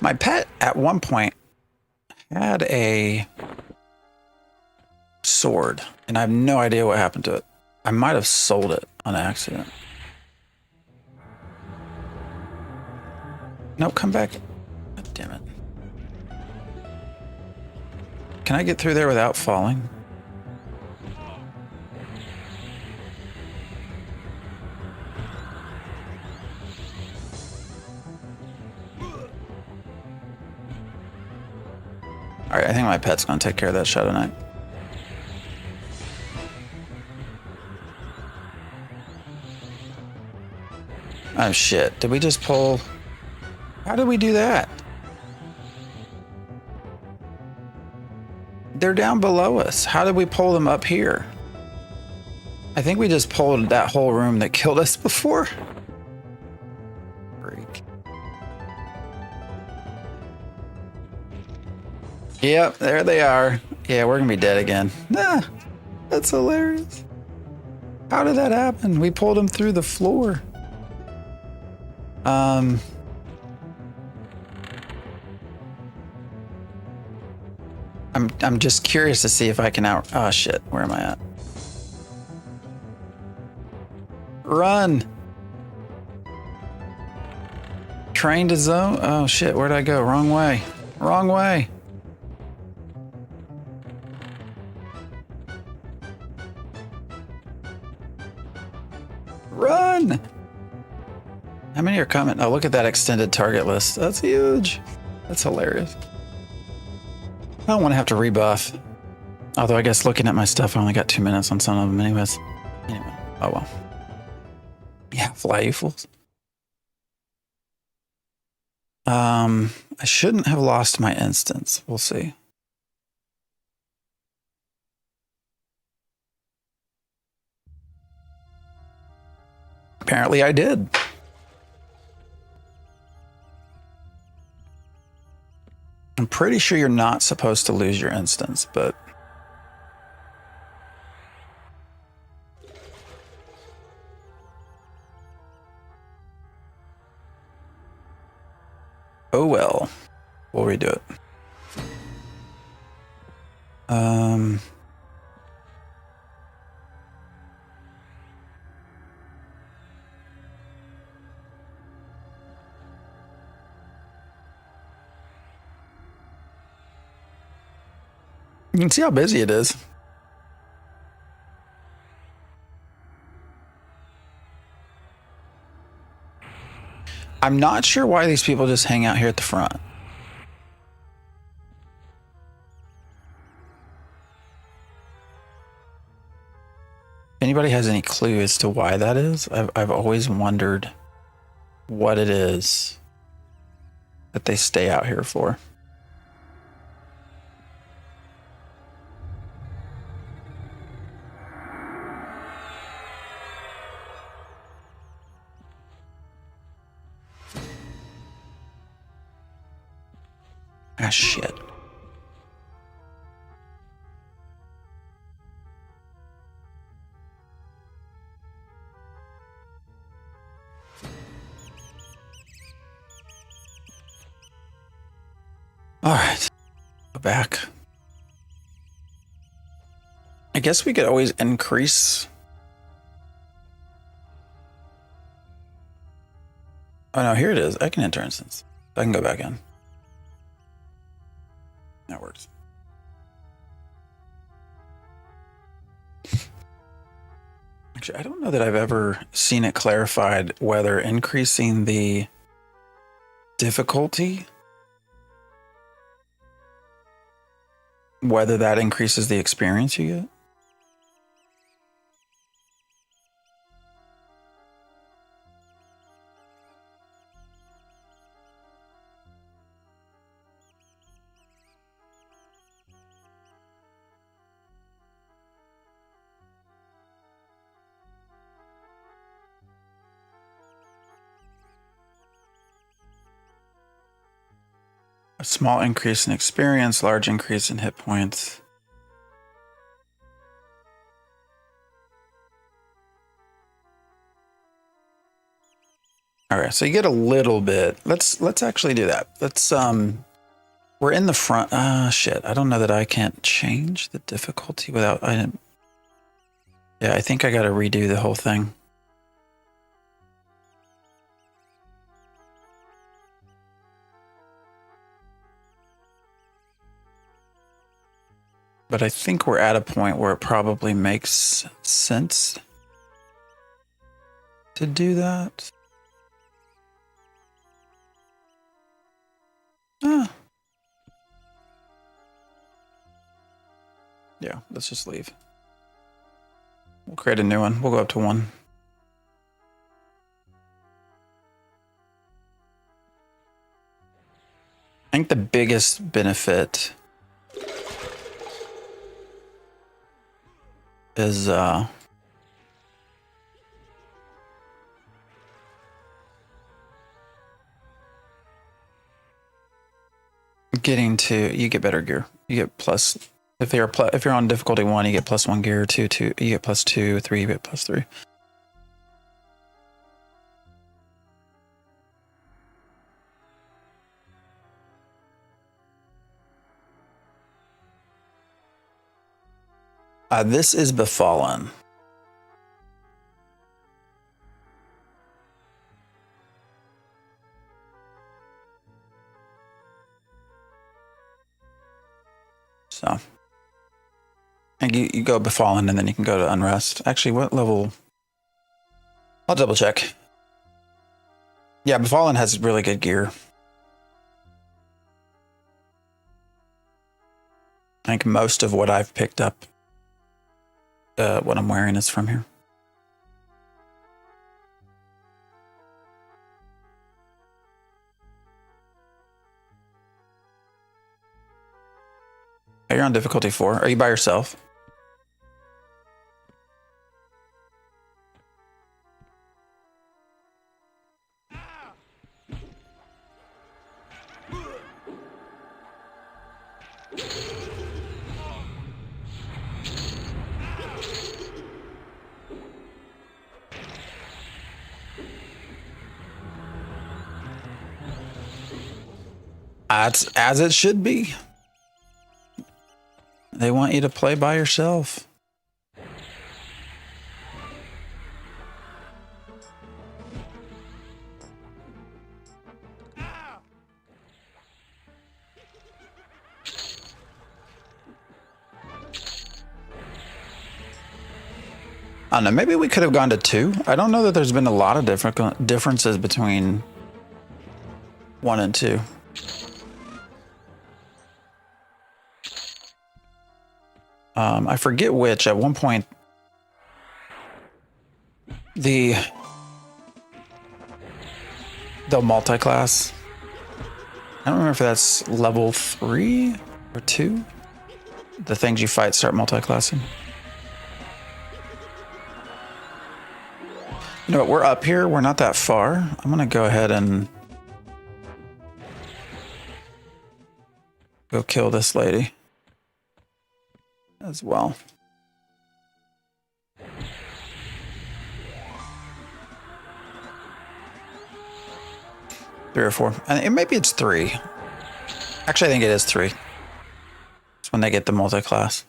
My pet at one point had a sword, and I have no idea what happened to it. I might have sold it on accident. Nope, come back. God damn it. Can I get through there without falling? All right, I think my pet's gonna take care of that Shadow Knight. Oh shit, did we just pull? How did we do that? They're down below us. How did we pull them up here? I think we just pulled that whole room that killed us before. Freak. Yep, there they are. Yeah, we're gonna be dead again. Nah, that's hilarious. How did that happen? We pulled him through the floor. I'm just curious to see if I can out. Oh shit, where am I at? Run! Train to zone. Oh shit, where'd I go? Wrong way. Wrong way. Run! How many are coming? Oh, look at that extended target list. That's huge. That's hilarious. I don't want to have to rebuff. Although I guess looking at my stuff, I only got 2 minutes on some of them anyways. Anyway, oh well. Yeah, fly you fools. I shouldn't have lost my instance. We'll see. Apparently I did. I'm pretty sure you're not supposed to lose your instance, but... Oh well. We'll redo it. You can see how busy it is. I'm not sure why these people just hang out here at the front. If anybody has any clue as to why that is, I've always wondered what it is that they stay out here for. Ah, shit. All right, go back. guess we could always increase. Oh no, here it is. I can enter instance. I can go back in. That works. Actually, I don't know that I've ever seen it clarified whether increasing the difficulty, whether that increases the experience you get. A small increase in experience, large increase in hit points. All right, so you get a little bit. Let's actually do that. Let's we're in the front. Shit. I don't know that I can't change the difficulty without yeah, I think I got to redo the whole thing. But I think we're at a point where it probably makes sense to do that. Yeah, let's just leave. We'll create a new one. We'll go up to 1. I think the biggest benefit is you get better gear. You get plus if you're on difficulty 1, you get +1 gear. 2, you get +2. 3, you get +3. This is Befallen. So, and you go Befallen, and then you can go to Unrest. Actually, what level? I'll double check. Yeah, Befallen has really good gear. I think most of what I've picked up, what I'm wearing, is from here. Oh, you're on difficulty 4. Are you by yourself? That's as it should be. They want you to play by yourself. I don't know, maybe we could have gone to 2. I don't know that there's been a lot of differences between 1 and 2. I forget which. At one point, the multiclass. I don't remember if that's level 3 or 2. The things you fight start multiclassing. You know what? We're up here. We're not that far. I'm gonna go ahead and go kill this lady as well. Three or 4. And maybe it's 3. Actually, I think it is 3. It's when they get the multi-class.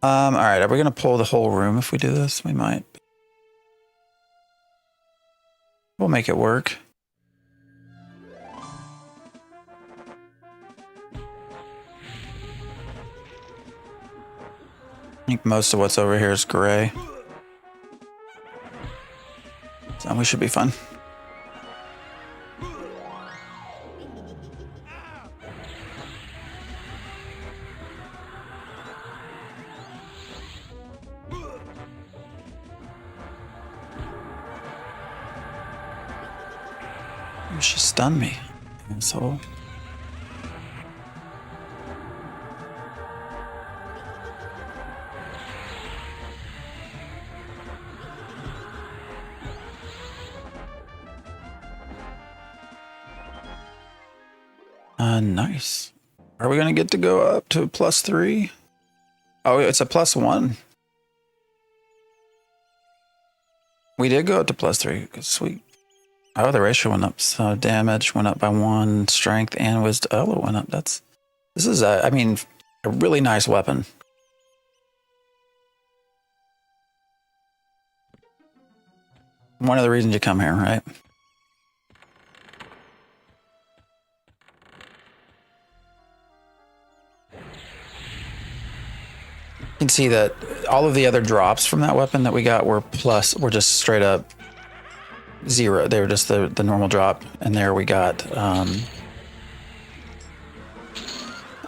All right, are we gonna pull the whole room if we do this? We might. We'll make it work. I think most of what's over here is gray. So we should be fine. She stunned me, asshole. Nice. Are we gonna get to go up to +3? Oh, it's a +1. We did go up to +3. Sweet. Oh, the ratio went up. So damage went up by 1, strength and wisdom. Oh, it went up. This is I mean, a really nice weapon. One of the reasons you come here, right? You can see that all of the other drops from that weapon that we got were just straight up 0. They were just the normal drop, and there we got a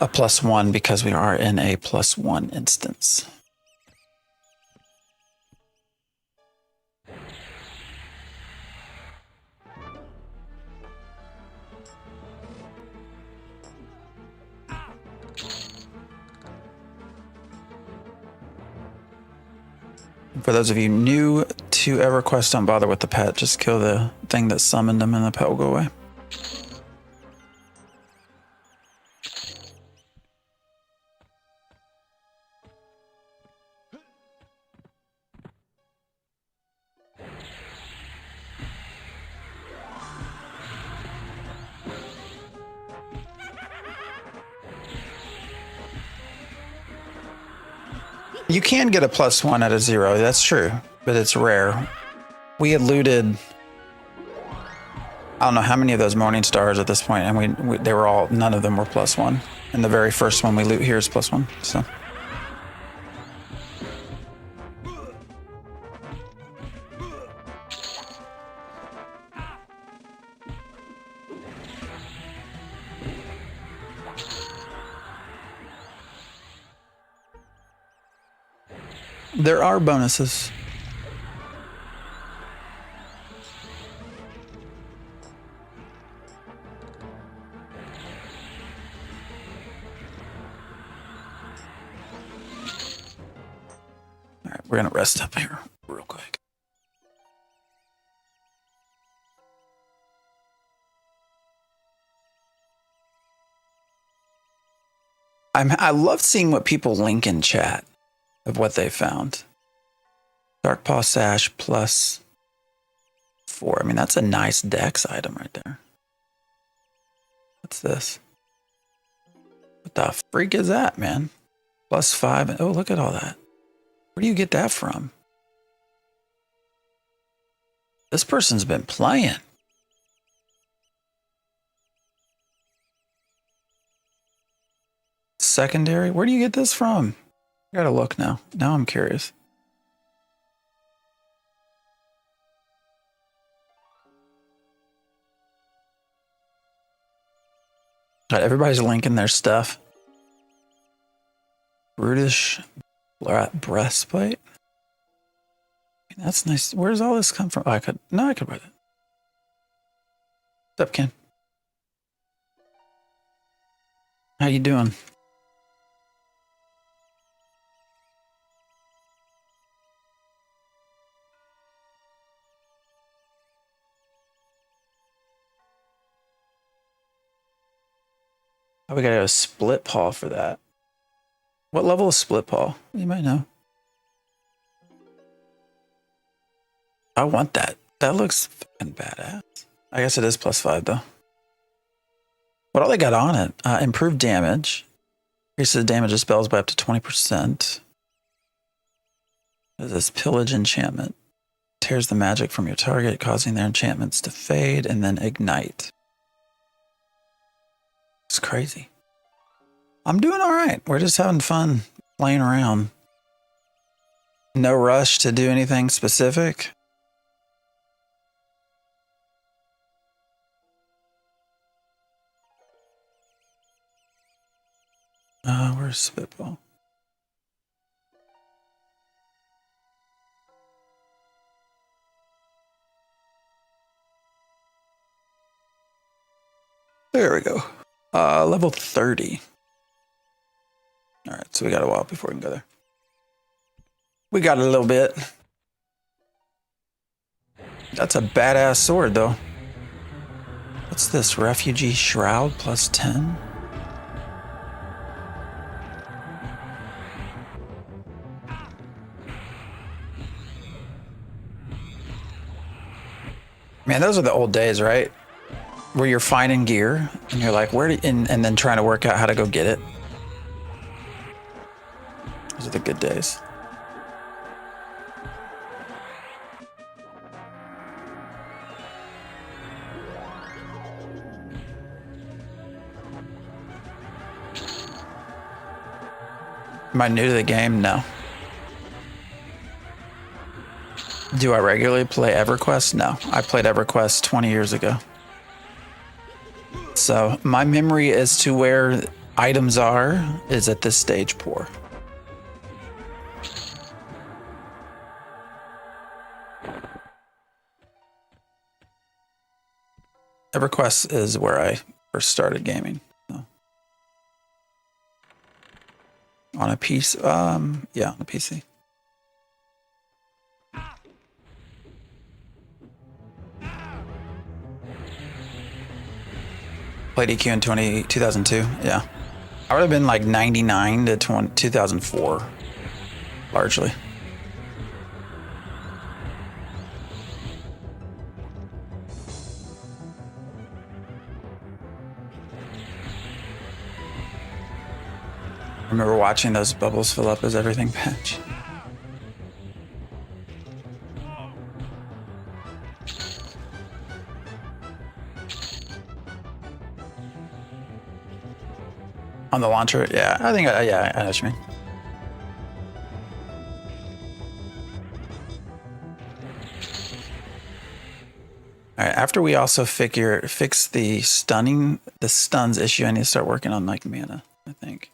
+1 because we are in a +1 instance. For those of you new to EverQuest, don't bother with the pet. Just kill the thing that summoned them and the pet will go away. You can get a +1 at a 0, that's true, but it's rare. We had looted, I don't know how many of those morning stars at this point, and they were all, none of them were +1. And the very first one we loot here is +1, so. There are bonuses. All right, we're gonna rest up here real quick. I love seeing what people link in chat of what they found. Dark Paw Sash +4. I mean, that's a nice dex item right there. What's this? What the freak is that, man? +5. Oh, look at all that. Where do you get that from? This person's been playing. Secondary? Where do you get this from? I gotta look now. Now I'm curious. All right, everybody's linking their stuff. Brutish breastplate. That's nice. Where does all this come from? Oh, I could buy that. What's up, Ken? How you doing? Oh, we gotta have a split paw for that. What level is split paw? You might know. I want that. That looks fucking badass. I guess it is +5 though. What all they got on it? Improved damage. Increases damage of spells by up to 20%. This pillage enchantment tears the magic from your target, causing their enchantments to fade and then ignite. It's crazy. I'm doing all right. We're just having fun playing around. No rush to do anything specific. Where's Spitball? There we go. Level 30. All right, so we got a while before we can go there. We got a little bit. That's a badass sword, though. What's this? Refugee Shroud plus 10? Man, those are the old days, right? Where you're finding gear and you're like, where do and then trying to work out how to go get it. Those are the good days. Am I new to the game? No. Do I regularly play EverQuest? No. I played EverQuest 20 years ago. So my memory as to where items are is at this stage poor. EverQuest is where I first started gaming. So. On a PC, yeah, on a PC. Played EQ in 2002, yeah. I would have been like 99 to 2004, largely. I remember watching those bubbles fill up as everything patch. On the launcher, yeah, I think, yeah, I know what you mean. All right, after we also fix the stuns issue, I need to start working on like mana, I think.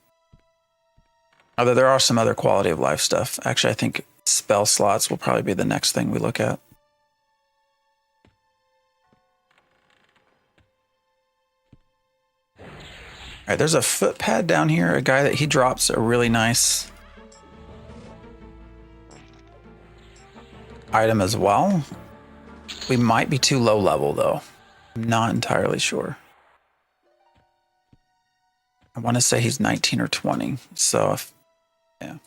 Although there are some other quality of life stuff. Actually, I think spell slots will probably be the next thing we look at. All right, there's a foot pad down here. A guy that he drops a really nice item as well. We might be too low level though. I'm not entirely sure. I want to say he's 19 or 20. So if, yeah,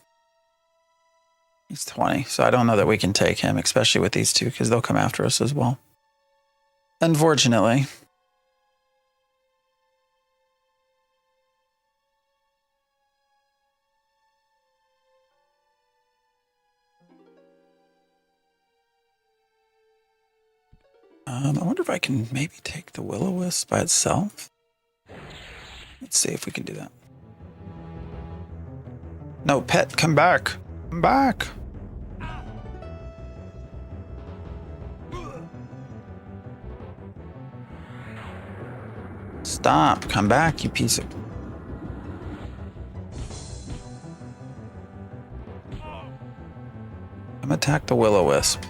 he's 20. So I don't know that we can take him, especially with these two, because they'll come after us as well. Unfortunately. I wonder if I can maybe take the Will-O-Wisp by itself. Let's see if we can do that. No, pet, come back. Come back. Stop. Come back, you piece of... Come attack the Will-O-Wisp.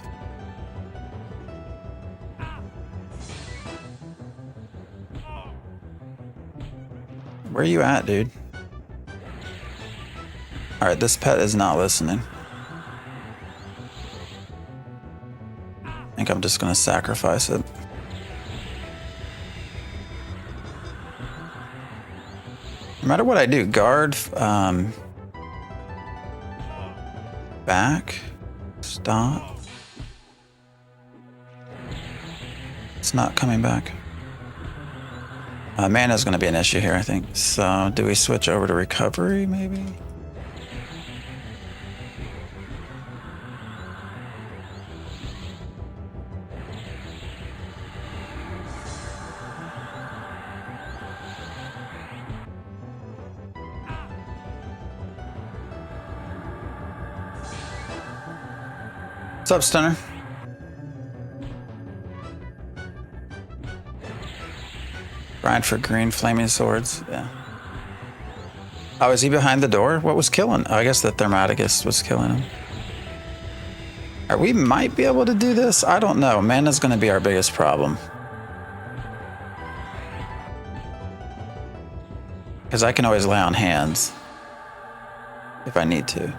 Where are you at, dude? All right, this pet is not listening. I think I'm just gonna sacrifice it. No matter what I do, guard, back, stop. It's not coming back. Mana is going to be an issue here, I think. So, do we switch over to recovery, maybe? What's up, Stunner? Grind for green flaming swords. Yeah. Oh, is he behind the door? What was killing? Oh, I guess the Thermaticus was killing him. All right, we might be able to do this. I don't know. Mana's going to be our biggest problem. Because I can always lay on hands if I need to.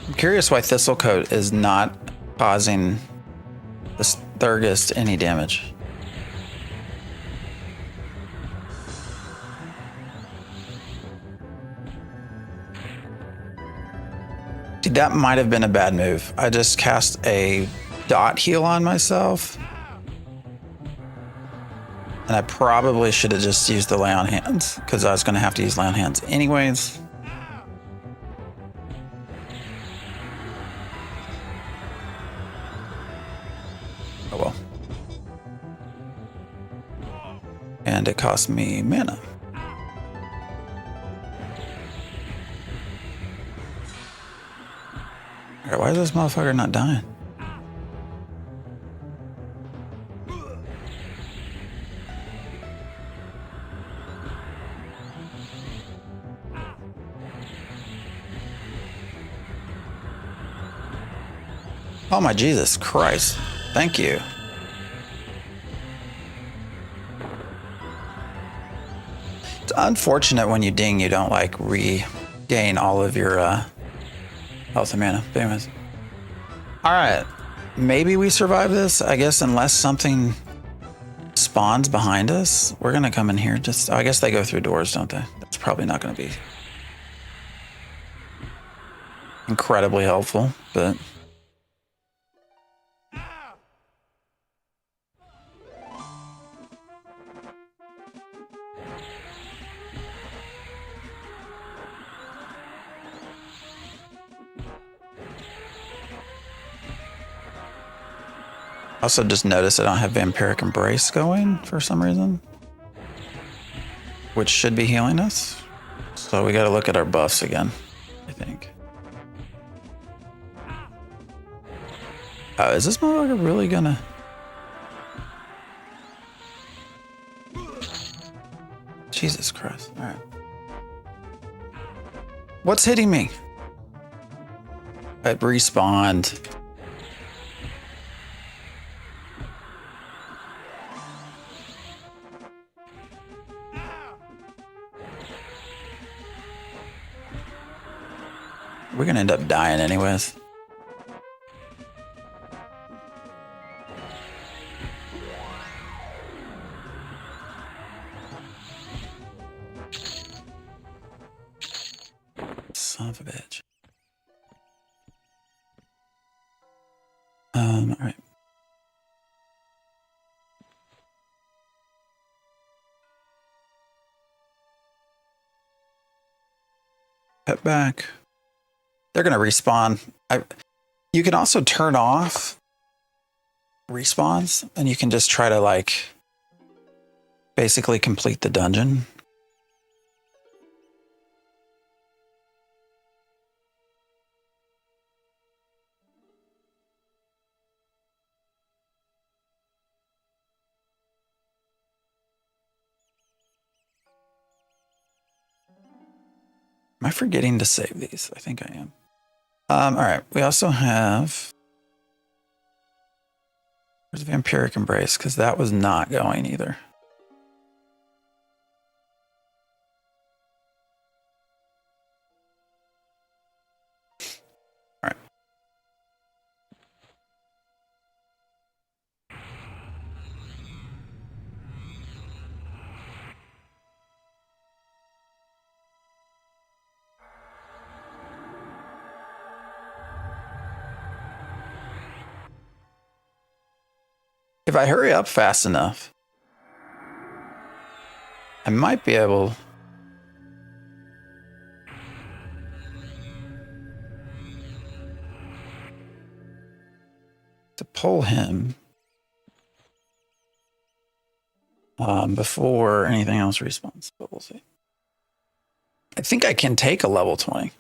I'm curious why Thistlecoat is not causing the Thurgist any damage. Dude, that might have been a bad move. I just cast a dot heal on myself. And I probably should have just used the lay on hands because I was going to have to use lay on hands anyways. Oh well. And it cost me mana. Alright, why is this motherfucker not dying? Oh my Jesus Christ. Thank you. It's unfortunate when you ding, you don't like regain all of your health and mana. But anyways. Alright. Maybe we survive this. I guess unless something spawns behind us, we're gonna come in here. Just I guess they go through doors, don't they? That's probably not gonna be incredibly helpful, but also just noticed I don't have Vampiric Embrace going for some reason, which should be healing us. So we got to look at our buffs again, I think. Is this motherfucker really gonna? Jesus Christ. All right. What's hitting me? It respawned. We're gonna end up dying anyways. Son of a bitch. All right. Pet back. They're gonna respawn. You can also turn off respawns, and you can just try to like basically complete the dungeon. Am I forgetting to save these? I think I am. All right. We also have. Where's Vampiric Embrace? Because that was not going either. All right. If I hurry up fast enough, I might be able to pull him before anything else respawns, but we'll see. I think I can take a level 20.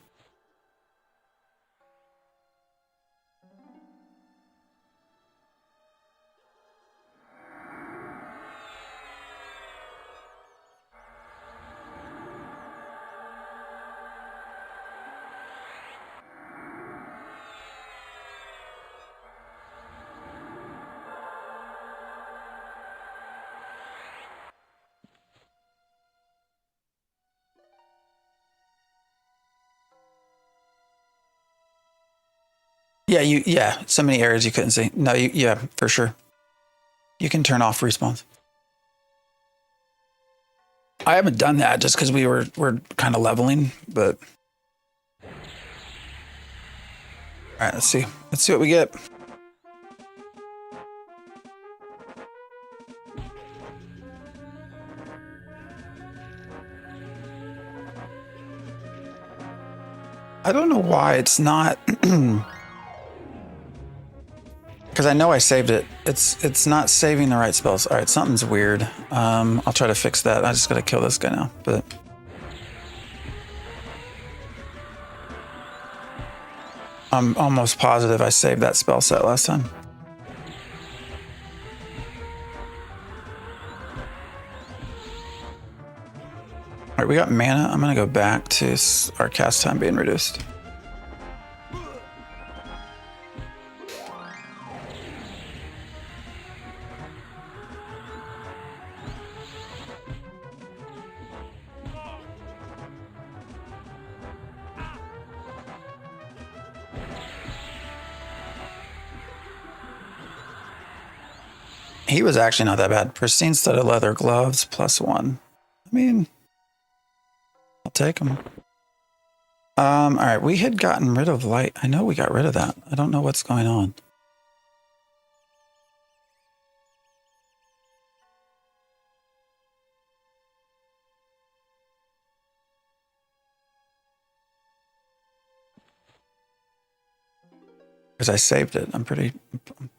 Yeah, so many areas you couldn't see. No, yeah, for sure. You can turn off respawns. I haven't done that just because we're kind of leveling, but all right, let's see what we get. I don't know why it's not. Because I know I saved it. It's not saving the right spells. All right, something's weird. I'll try to fix that. I just gotta kill this guy now. But I'm almost positive I saved that spell set last time. All right, we got mana. I'm gonna go back to our cast time being reduced. He was actually not that bad. Pristine studded leather gloves, +1. I mean, I'll take them. All right, we had gotten rid of light. I know we got rid of that. I don't know what's going on. Because I saved it. I'm pretty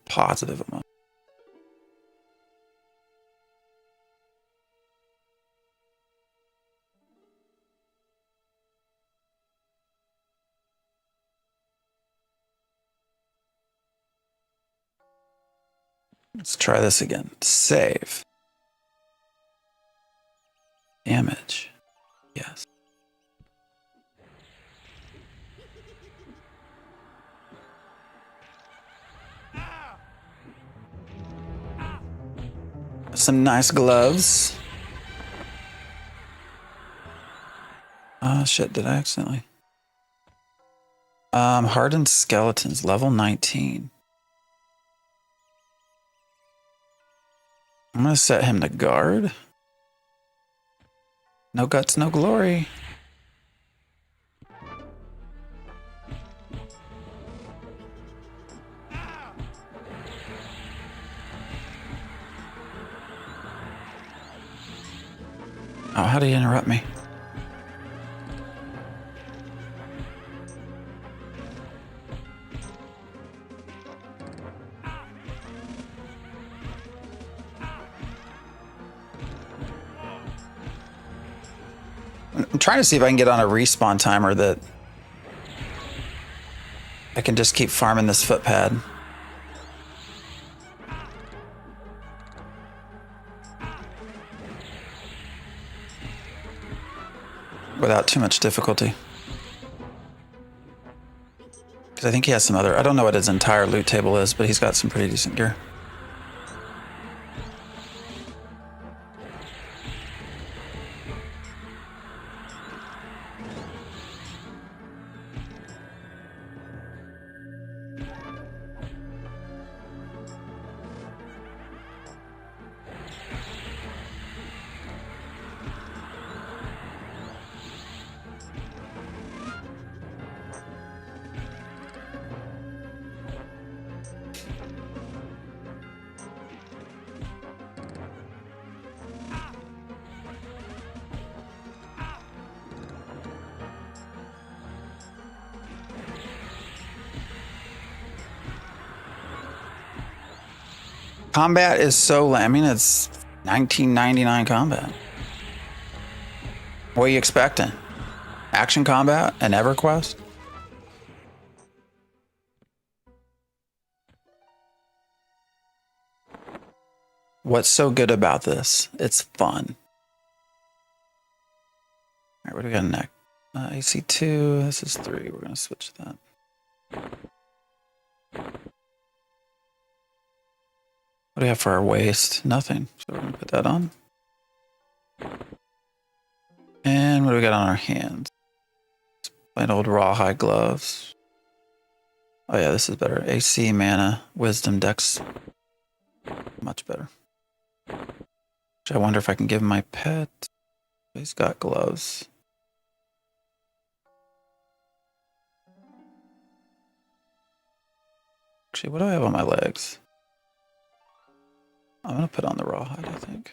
positive about it. Let's try this again. Save. Damage. Yes. Some nice gloves. Oh shit, did I accidentally? Hardened skeletons, level 19. I'm gonna set him to guard. No guts, no glory. Oh, how did he interrupt me? I'm trying to see if I can get on a respawn timer that I can just keep farming this footpad. Without too much difficulty. Because I think he has some other, I don't know what his entire loot table is, but he's got some pretty decent gear. Combat is so, I mean, it's 1999 combat. What are you expecting? Action combat and EverQuest. What's so good about this? It's fun. All right, what do we got next? AC2, this is 3. We're going to switch that. What do we have for our waist? Nothing. So we're going to put that on. And what do we got on our hands? Plain old rawhide gloves. Oh yeah, this is better. AC, mana, wisdom, dex. Much better. Which I wonder if I can give my pet. He's got gloves. Actually, what do I have on my legs? I'm gonna put on the rawhide, I think.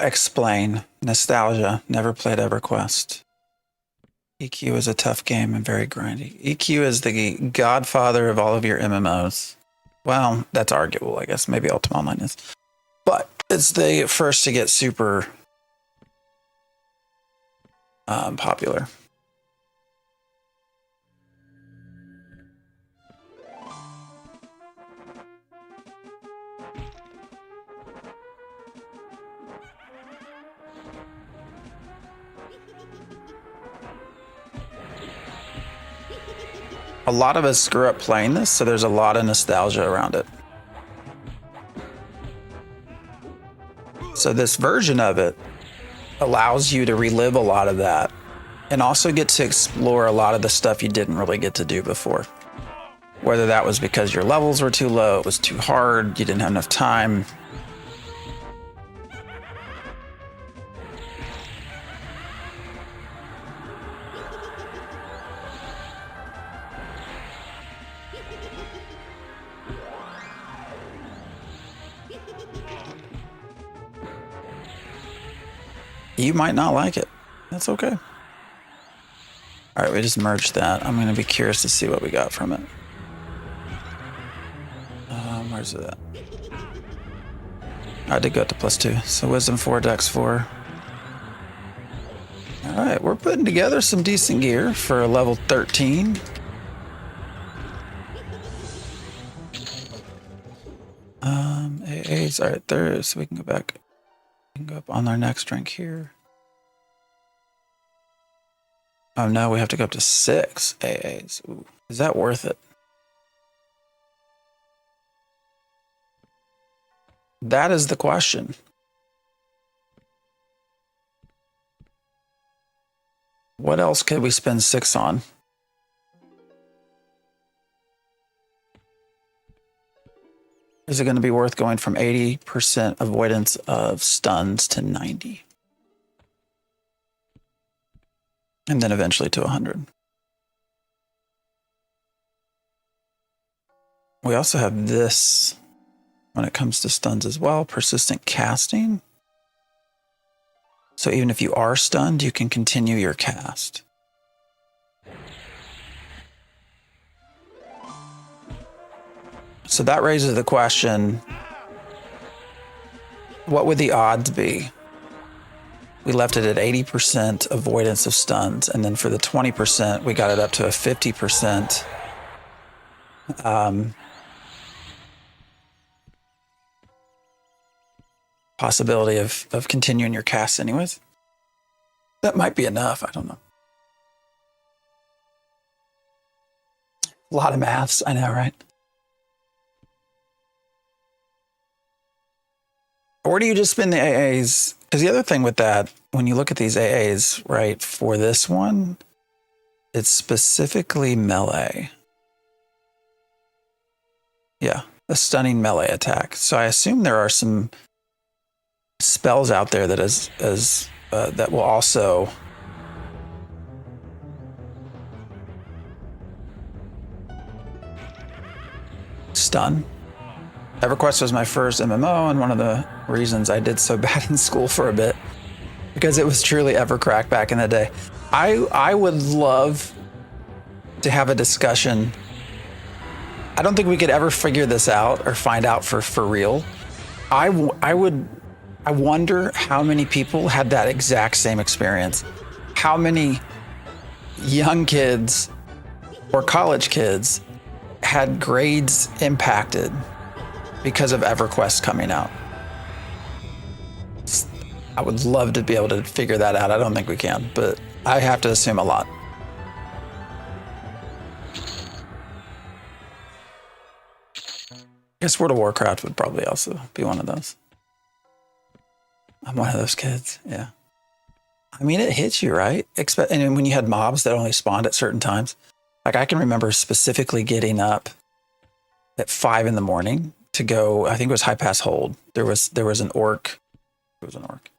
Explain. Nostalgia. Never played EverQuest. EQ is a tough game and very grindy. EQ is the godfather of all of your MMOs. Well, that's arguable, I guess. Maybe Ultima Online is. But it's the first to get super popular. A lot of us screw up playing this, so there's a lot of nostalgia around it. So this version of it allows you to relive a lot of that and also get to explore a lot of the stuff you didn't really get to do before. Whether that was because your levels were too low, it was too hard, you didn't have enough time. You might not like it. That's okay. All right, we just merged that. I'm going to be curious to see what we got from it. Where's it at? I did go up to +2. So wisdom 4, dex 4. All right, we're putting together some decent gear for a level 13. AAs. All right, there is. So we can go back. We can go up on our next rank here. Oh no, we have to go up to 6 AAs. Ooh, is that worth it? That is the question. What else could we spend 6 on? Is it going to be worth going from 80% avoidance of stuns to 90? And then eventually to 100. We also have this when it comes to stuns as well, persistent casting. So even if you are stunned, you can continue your cast. So that raises the question, what would the odds be? We left it at 80% avoidance of stuns, and then for the 20%, we got it up to a 50% possibility of continuing your cast anyways. That might be enough, I don't know. A lot of maths, I know, right? Or do you just spin the AAs? Because the other thing with that, when you look at these AAs, right, for this one, it's specifically melee. Yeah, a stunning melee attack. So I assume there are some spells out there that that will also stun. EverQuest was my first MMO, and one of the reasons I did so bad in school for a bit, because it was truly Evercrack back in the day. I would love to have a discussion I don't think we could ever figure this out or find out for real. I wonder how many people had that exact same experience. How many young kids or college kids had grades impacted because of EverQuest coming out. I would love to be able to figure that out. I don't think we can, but I have to assume a lot. I guess World of Warcraft would probably also be one of those. I'm one of those kids, yeah. I mean, it hits you, right? And when you had mobs that only spawned at certain times. Like, I can remember specifically getting up at 5 in the morning to go, I think it was High Pass Hold. There was an orc. There was an orc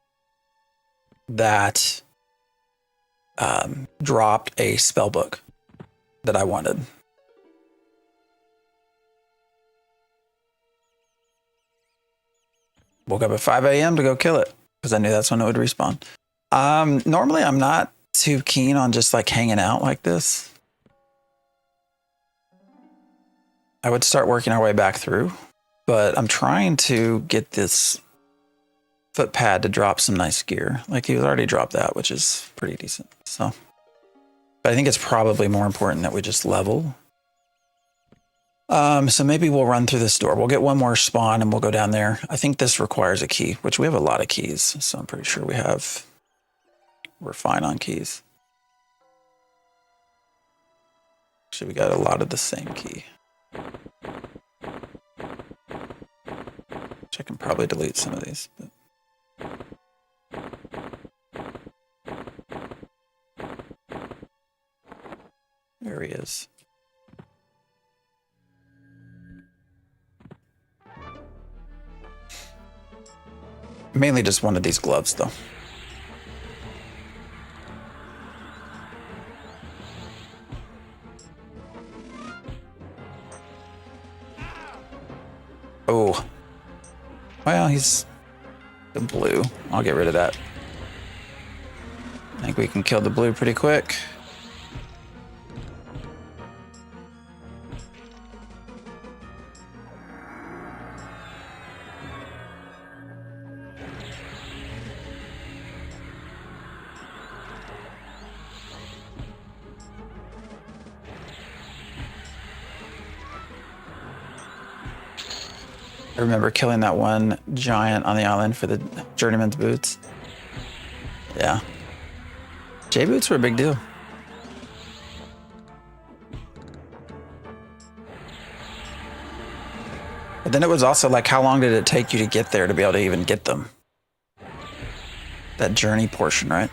that dropped a spell book that I wanted. Woke up at 5 a.m. to go kill it because I knew that's when it would respawn. Normally, I'm not too keen on just like hanging out like this. I would start working our way back through, but I'm trying to get this footpad to drop some nice gear. Like he was already dropped that, which is pretty decent. So, but I think it's probably more important that we just level. So maybe we'll run through this door. We'll get one more spawn and we'll go down there. I think this requires a key, which we have a lot of keys. So I'm pretty sure we're fine on keys. Actually, we got a lot of the same key. Which I can probably delete some of these. But. There he is. Mainly just one of these gloves, though. Oh. Well, he's the blue. I'll get rid of that. I think we can kill the blue pretty quick. I remember killing that one giant on the island for the journeyman's boots. Yeah. J boots were a big deal. But then it was also like, how long did it take you to get there to be able to even get them? That journey portion, right?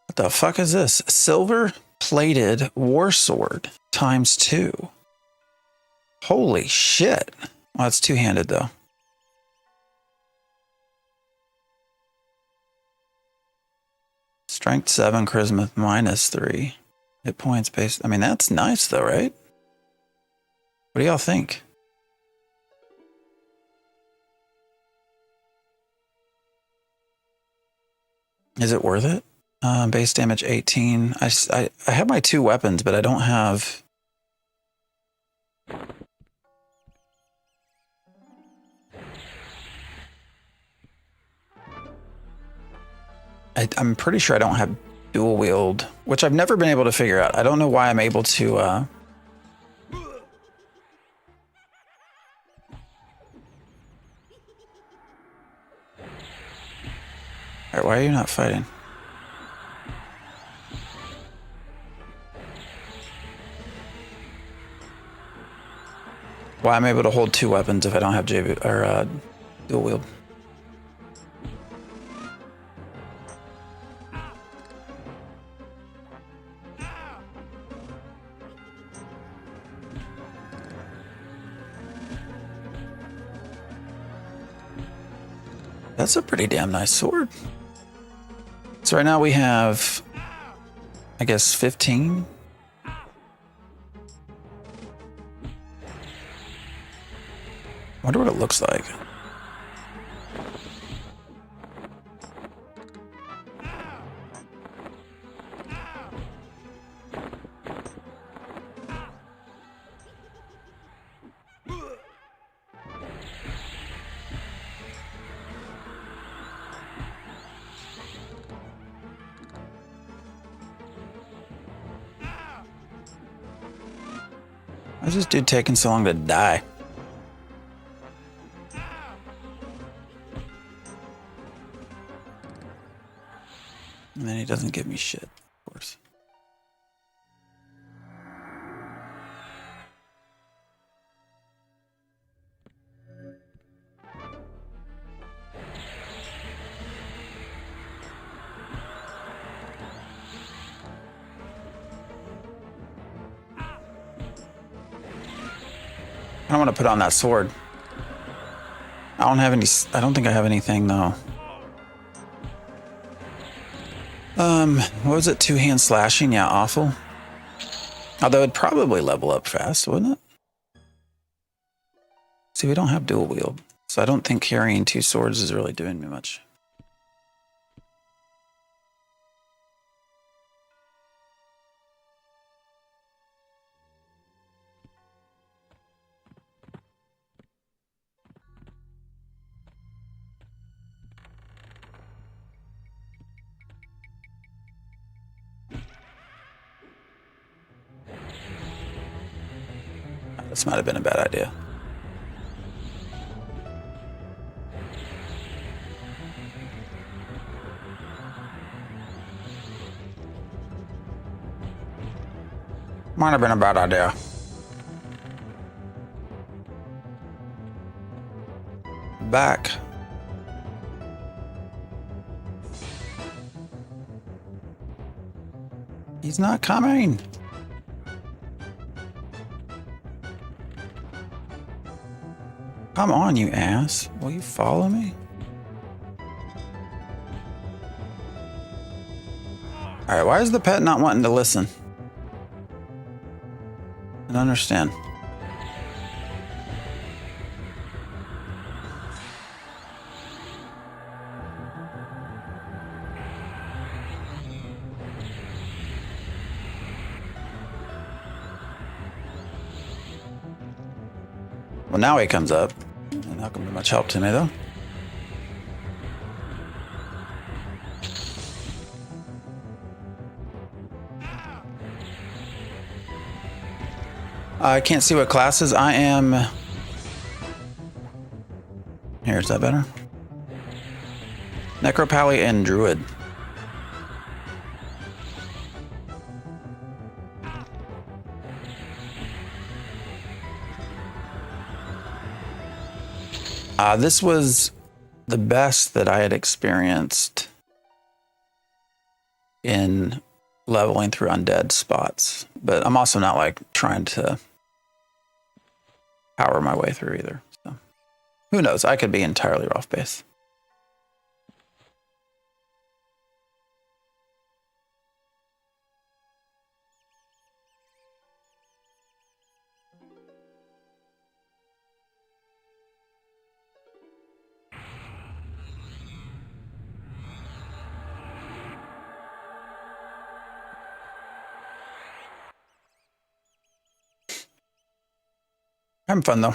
What the fuck is this? Silver plated war sword ×2. Holy shit. Well, it's two-handed though. Strength 7, charisma -3. Hit points based. I mean, that's nice though, right? What do y'all think? Is it worth it? Base damage 18. I have my 2 weapons, but I don't have. I'm pretty sure I don't have dual wield, which I've never been able to figure out. I don't know why I'm able to. All right, why are you not fighting? Why I'm able to hold 2 weapons if I don't have dual wield. That's a pretty damn nice sword. It's So right now we have, I guess, 15. Wonder what it looks like. Why is this dude taking so long to die? And then he doesn't give me shit, of course. I don't want to put on that sword. I don't have any. I don't think I have anything though. What was it? Two-hand slashing? Yeah, awful. Although it'd probably level up fast, wouldn't it? See, we don't have dual wield, so I don't think carrying two swords is really doing me much. This might have been a bad idea. Might have been a bad idea. Back. He's not coming. Come on, you ass. Will you follow me? All right, why is the pet not wanting to listen? I don't understand. Well, now he comes up. And not gonna be much help to me, though. I can't see what classes I am. Here, is that better? Necromancer and Druid. This was the best that I had experienced in leveling through undead spots, but I'm also not like trying to power my way through either. So who knows? I could be entirely off base. Having fun though.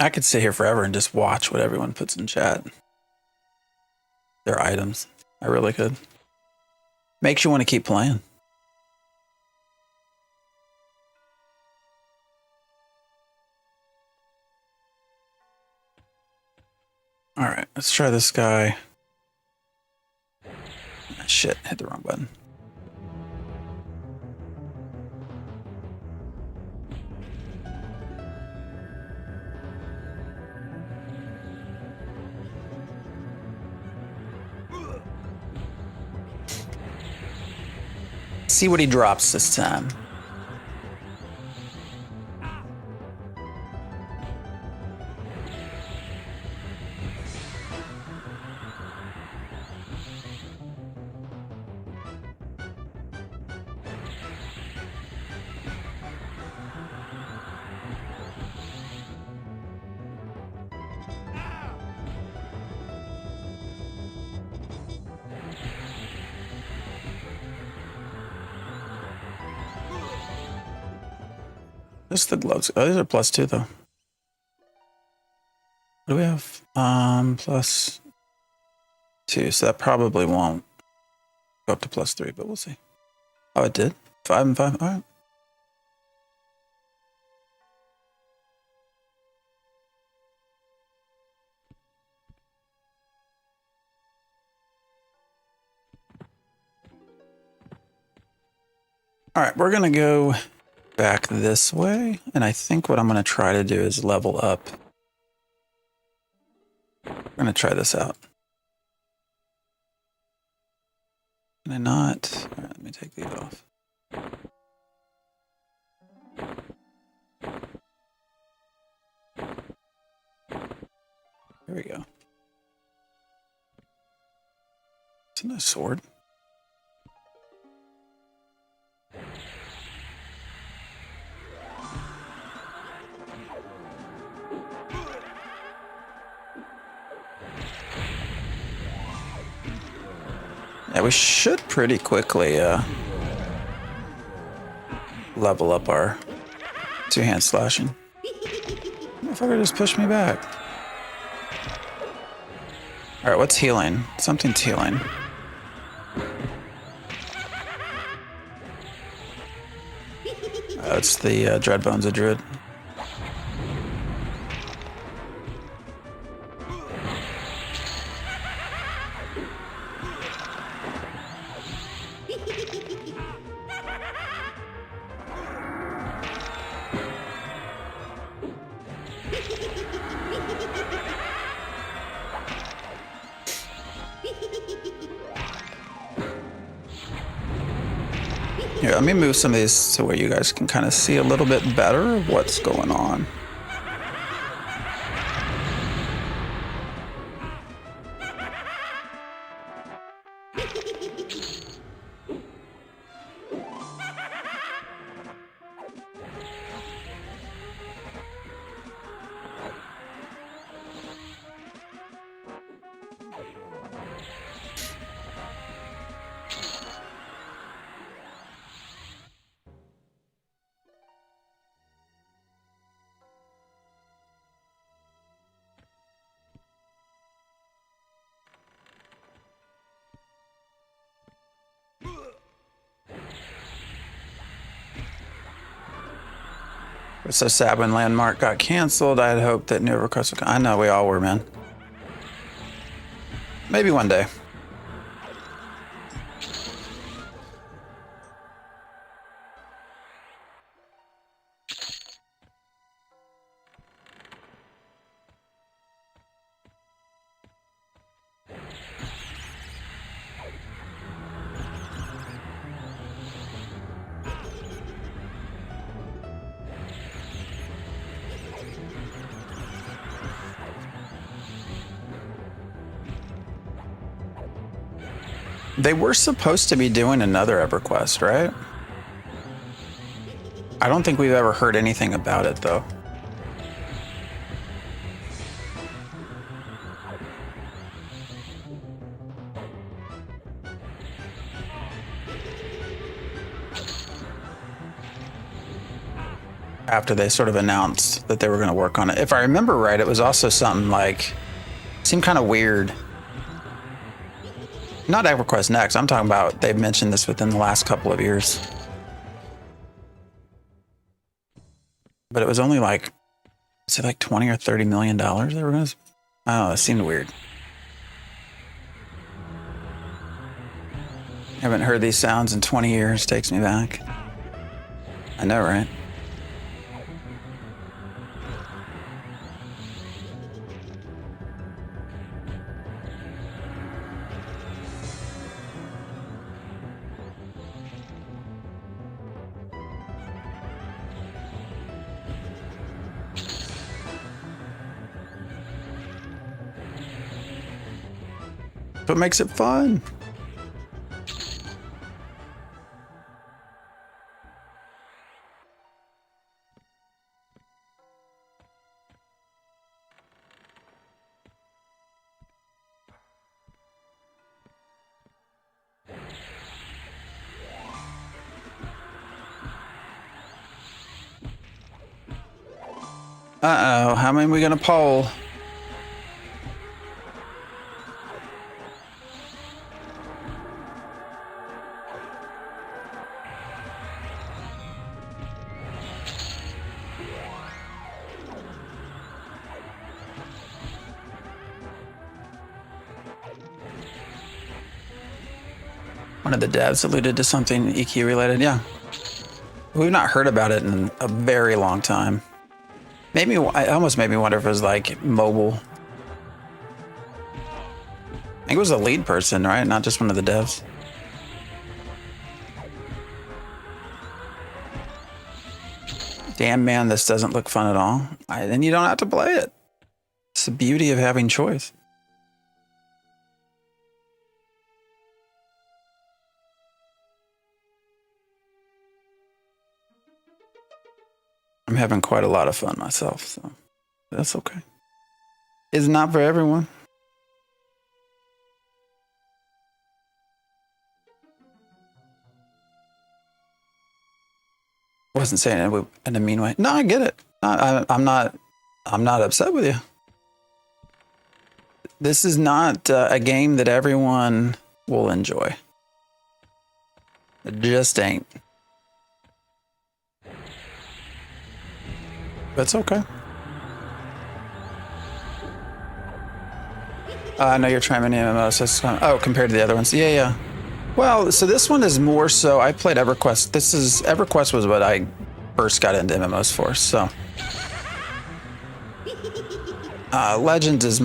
I could sit here forever and just watch what everyone puts in chat. Their items. I really could. Makes you want to keep playing. All right, let's try this guy. Ah, shit, hit the wrong button. see what he drops this time. Just the gloves. Oh, these are +2 though. What do we have? +2. So that probably won't go up to +3, but we'll see. Oh, it did. 5 and 5. All right. All right, we're gonna go back this way, and I think what I'm gonna try to do is level up. We're gonna try this out. Can I not? All right, let me take these off. There we go. It's a nice sword. Yeah, we should pretty quickly level up our two-hand slashing. Motherfucker just pushed me back. All right, what's healing? Something's healing. It's the Dreadbones of Druid. Here, let me move some of these to where you guys can kind of see a little bit better of what's going on. It's so sad when Landmark got canceled. I had hoped that new EverQuest would come. I know we all were, man. Maybe one day. They were supposed to be doing another EverQuest, right? I don't think we've ever heard anything about it, though. After they sort of announced that they were going to work on it. If I remember right, it was also something like, seemed kind of weird. Not EverQuest Next. I'm talking about they've mentioned this within the last couple of years. But it was only like, is it like 20 or 30 million dollars they were going to? I don't know. It seemed weird. Haven't heard these sounds in 20 years. Takes me back. I know, right? That's what makes it fun. Uh-oh, how many are we gonna poll? One of the devs alluded to something EQ related, yeah. We've not heard about it in a very long time. Maybe it almost made me wonder if it was like mobile. I think it was the lead person, right? Not just one of the devs. Damn, man, this doesn't look fun at all. Then you don't have to play it. It's the beauty of having choice. I'm having quite a lot of fun myself, so that's okay. It's not for everyone. I wasn't saying it in a mean way. No, I get it. I'm not upset with you. This is not a game that everyone will enjoy. It just ain't. That's okay. I know you're trying many MMOs. So compared to the other ones. Yeah. Well, so this one is more so, I played EverQuest. EverQuest was what I first got into MMOs for, so. Legends is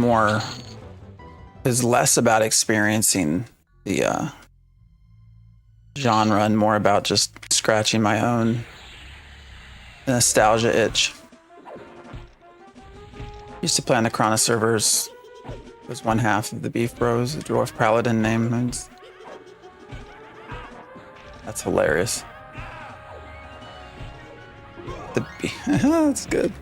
less about experiencing the genre and more about just scratching my own nostalgia itch. Used to play on the Chrono servers. Was one half of the Beef Bros, the Dwarf Paladin name. That's hilarious. That's good.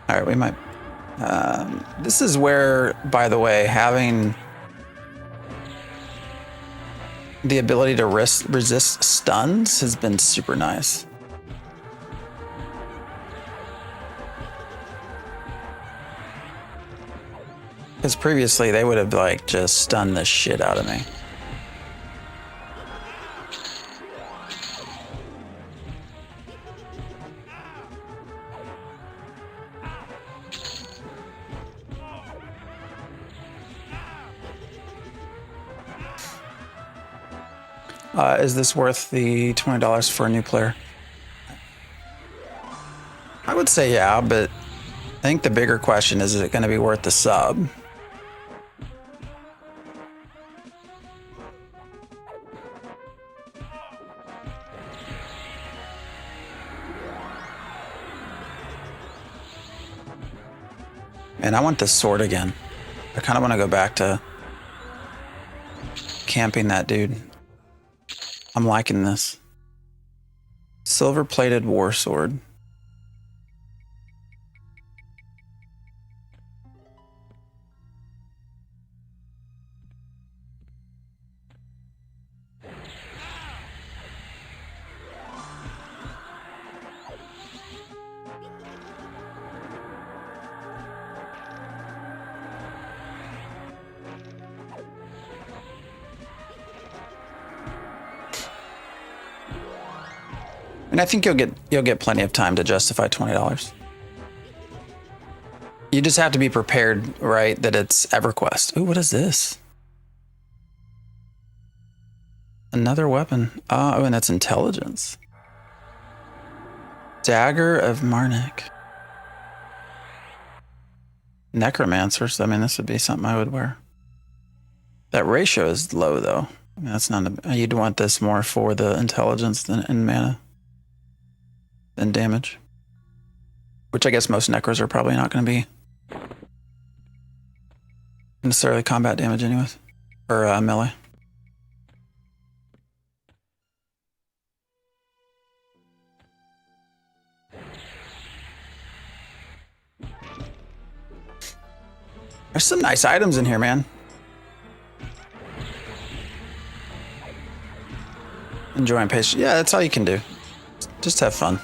All right, we might. This is where, by the way, having the ability to resist stuns has been super nice. Because previously they would have like just stunned the shit out of me. Is this worth the $20 for a new player? I would say yeah, but I think the bigger question is it going to be worth the sub? And I want this sword again. I kind of want to go back to camping that dude. I'm liking this. Silver-plated war sword. And I think you'll get plenty of time to justify $20. You just have to be prepared, right, that it's EverQuest. Ooh, what is this? Another weapon. Oh, and that's intelligence. Dagger of Marnik. Necromancers. I mean, this would be something I would wear. That ratio is low, though. I mean, that's not. You'd want this more for the intelligence and mana than damage. which I guess most necros are probably not going to be necessarily combat damage anyways, or melee. There's some nice items in here, man. Enjoying patience. Yeah, that's all you can do. Just have fun.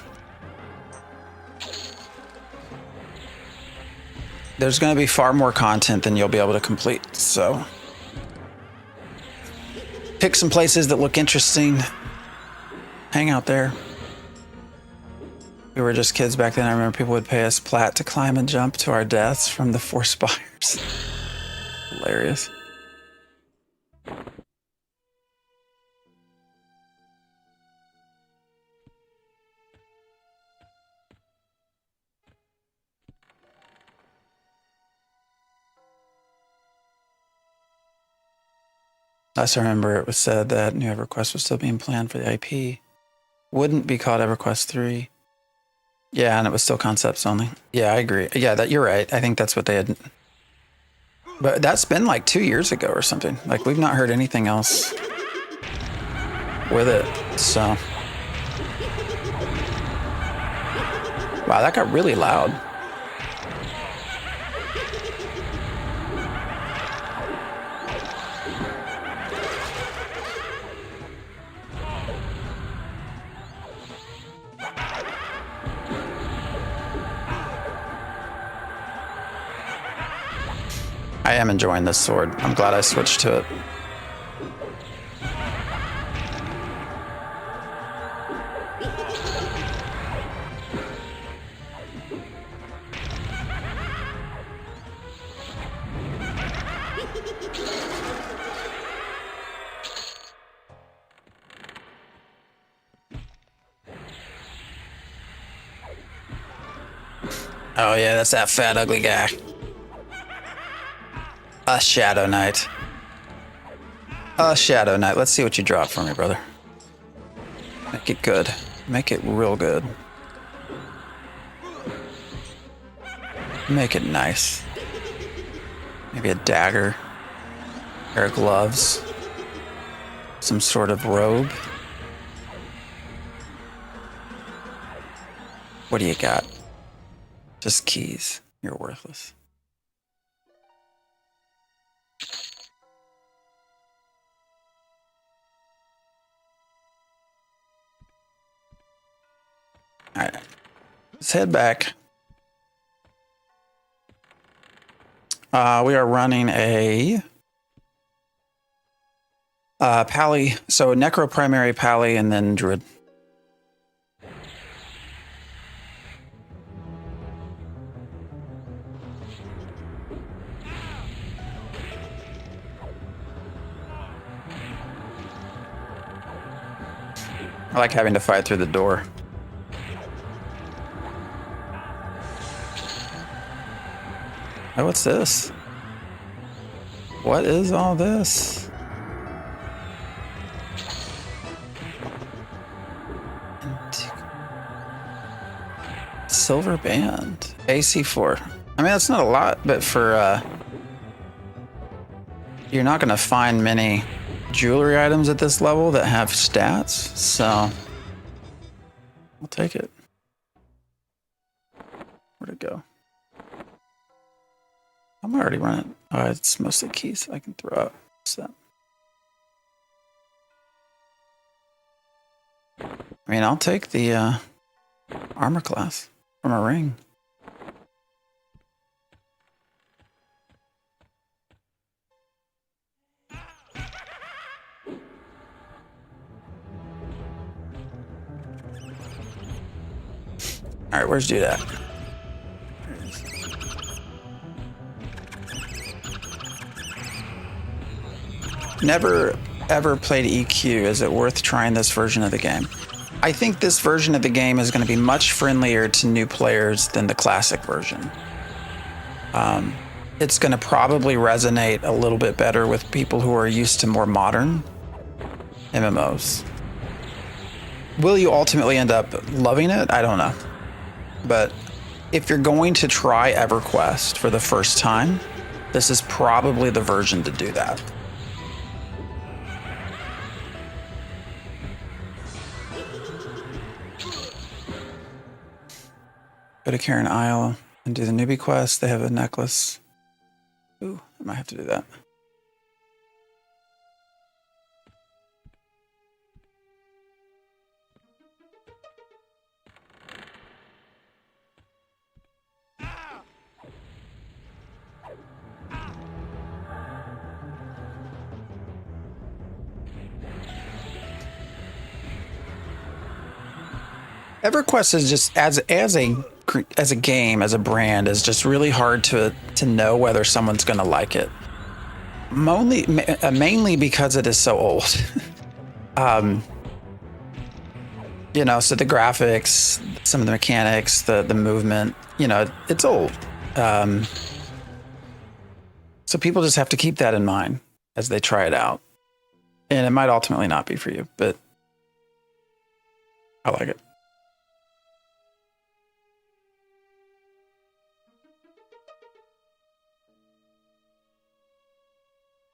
There's going to be far more content than you'll be able to complete, so pick some places that look interesting. Hang out there. We were just kids back then. I remember people would pay us plat to climb and jump to our deaths from the 4 spires. Hilarious. Last I remember, it was said that new EverQuest was still being planned for the IP. Wouldn't be called EverQuest 3. Yeah, and it was still concepts only. Yeah, I agree. Yeah, that you're right. I think that's what they had. But that's been like 2 years ago or something. Like, we've not heard anything else with it. So, wow, that got really loud. I am enjoying this sword. I'm glad I switched to it. Oh yeah, that's that fat ugly guy. A Shadow Knight. A Shadow Knight. Let's see what you drop for me, brother. Make it good. Make it real good. Make it nice. Maybe a dagger. Pair of gloves. Some sort of robe. What do you got? Just keys. You're worthless. All right, let's head back. We are running a Pally, so Necro primary Pally and then Druid. I like having to fight through the door. Oh, what's this? What is all this? Silver band. AC4. I mean, that's not a lot, but for, you're not going to find many jewelry items at this level that have stats, so I'll take it. Where'd it go? I'm already running. Oh, it's mostly keys I can throw out. What's that? I mean, I'll take the armor class from a ring. All right, where's Dude at? Never ever played EQ. Is it worth trying this version of the game? I think this version of the game is going to be much friendlier to new players than the classic version. It's going to probably resonate a little bit better with people who are used to more modern MMOs. Will you ultimately end up loving it? I don't know. But if you're going to try EverQuest for the first time, this is probably the version to do that. Go to Karen Isle and do the newbie quest. They have a necklace. Ooh, I might have to do that. EverQuest is just as a game, as a brand, is just really hard to know whether someone's going to like it. Mainly because it is so old. You know, so the graphics, some of the mechanics, the movement, you know, it's old. So people just have to keep that in mind as they try it out. And it might ultimately not be for you, but I like it.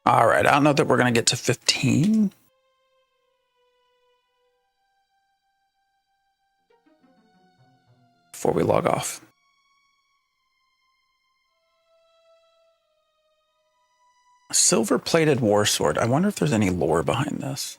All right, I don't know that we're going to get to 15. Before we log off. A silver-plated war sword. I wonder if there's any lore behind this.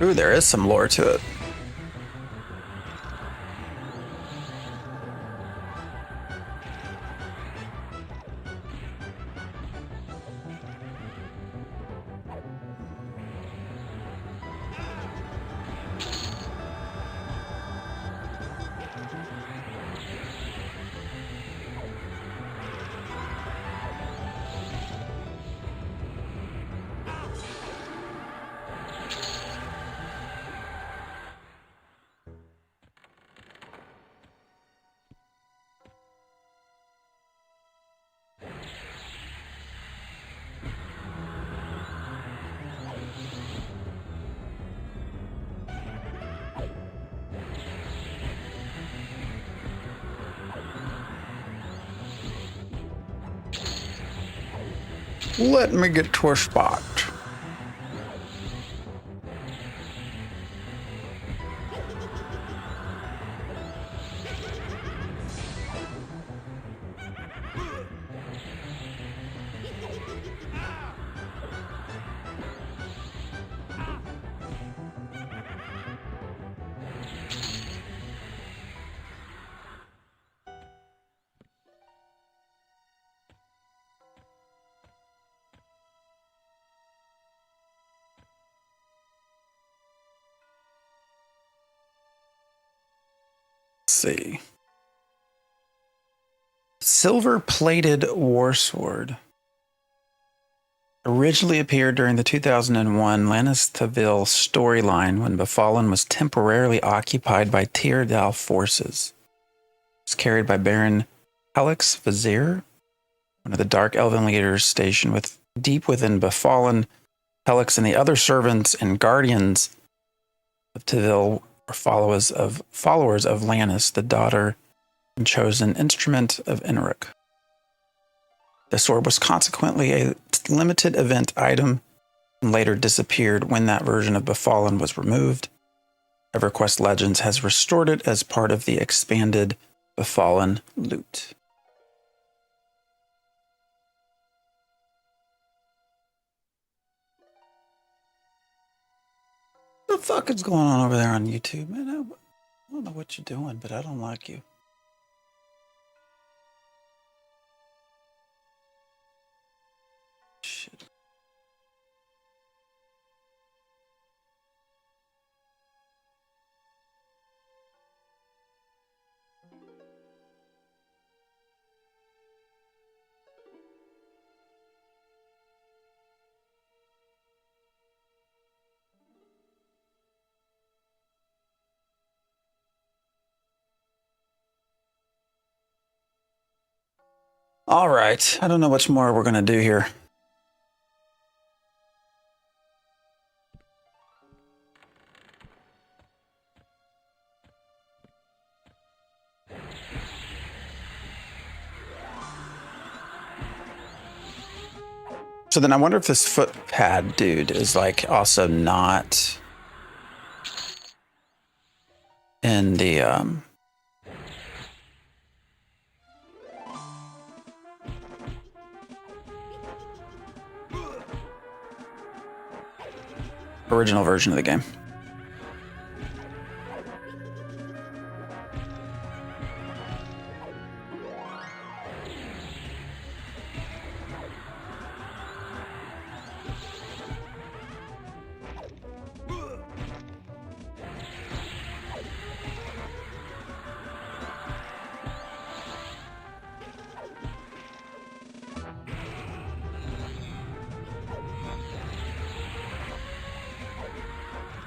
Ooh, there is some lore to it. Let me get to a spot. See. Silver-plated war sword. Originally appeared during the 2001 Lannisterville storyline when Befallen was temporarily occupied by Teardal forces. It was carried by Baron Helix Vizier, one of the Dark Elven leaders stationed deep within Befallen. Helix and the other servants and guardians of Teville were followers of Lannis, the daughter and chosen instrument of Enric. The sword was consequently a limited event item and later disappeared when that version of Befallen was removed. EverQuest Legends has restored it as part of the expanded Befallen loot. What the fuck is going on over there on YouTube, man? I don't know what you're doing, but I don't like you. Shit. All right. I don't know much more we're going to do here. So then I wonder if this footpad dude is like also not in the original version of the game.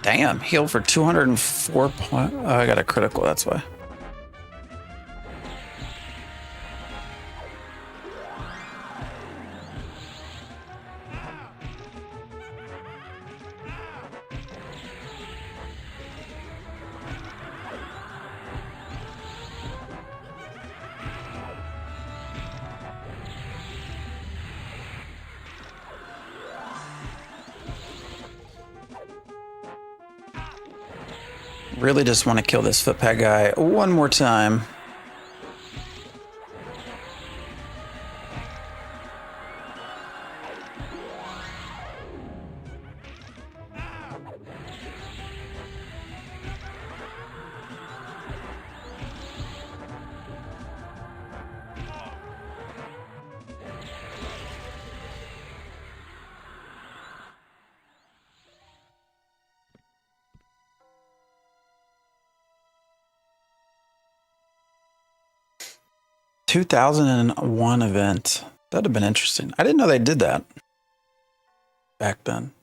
Damn, healed for 204 points. Oh, I got a critical, that's why. Really just want to kill this footpad guy one more time. $2,001 event. That'd have been interesting. I didn't know they did that back then.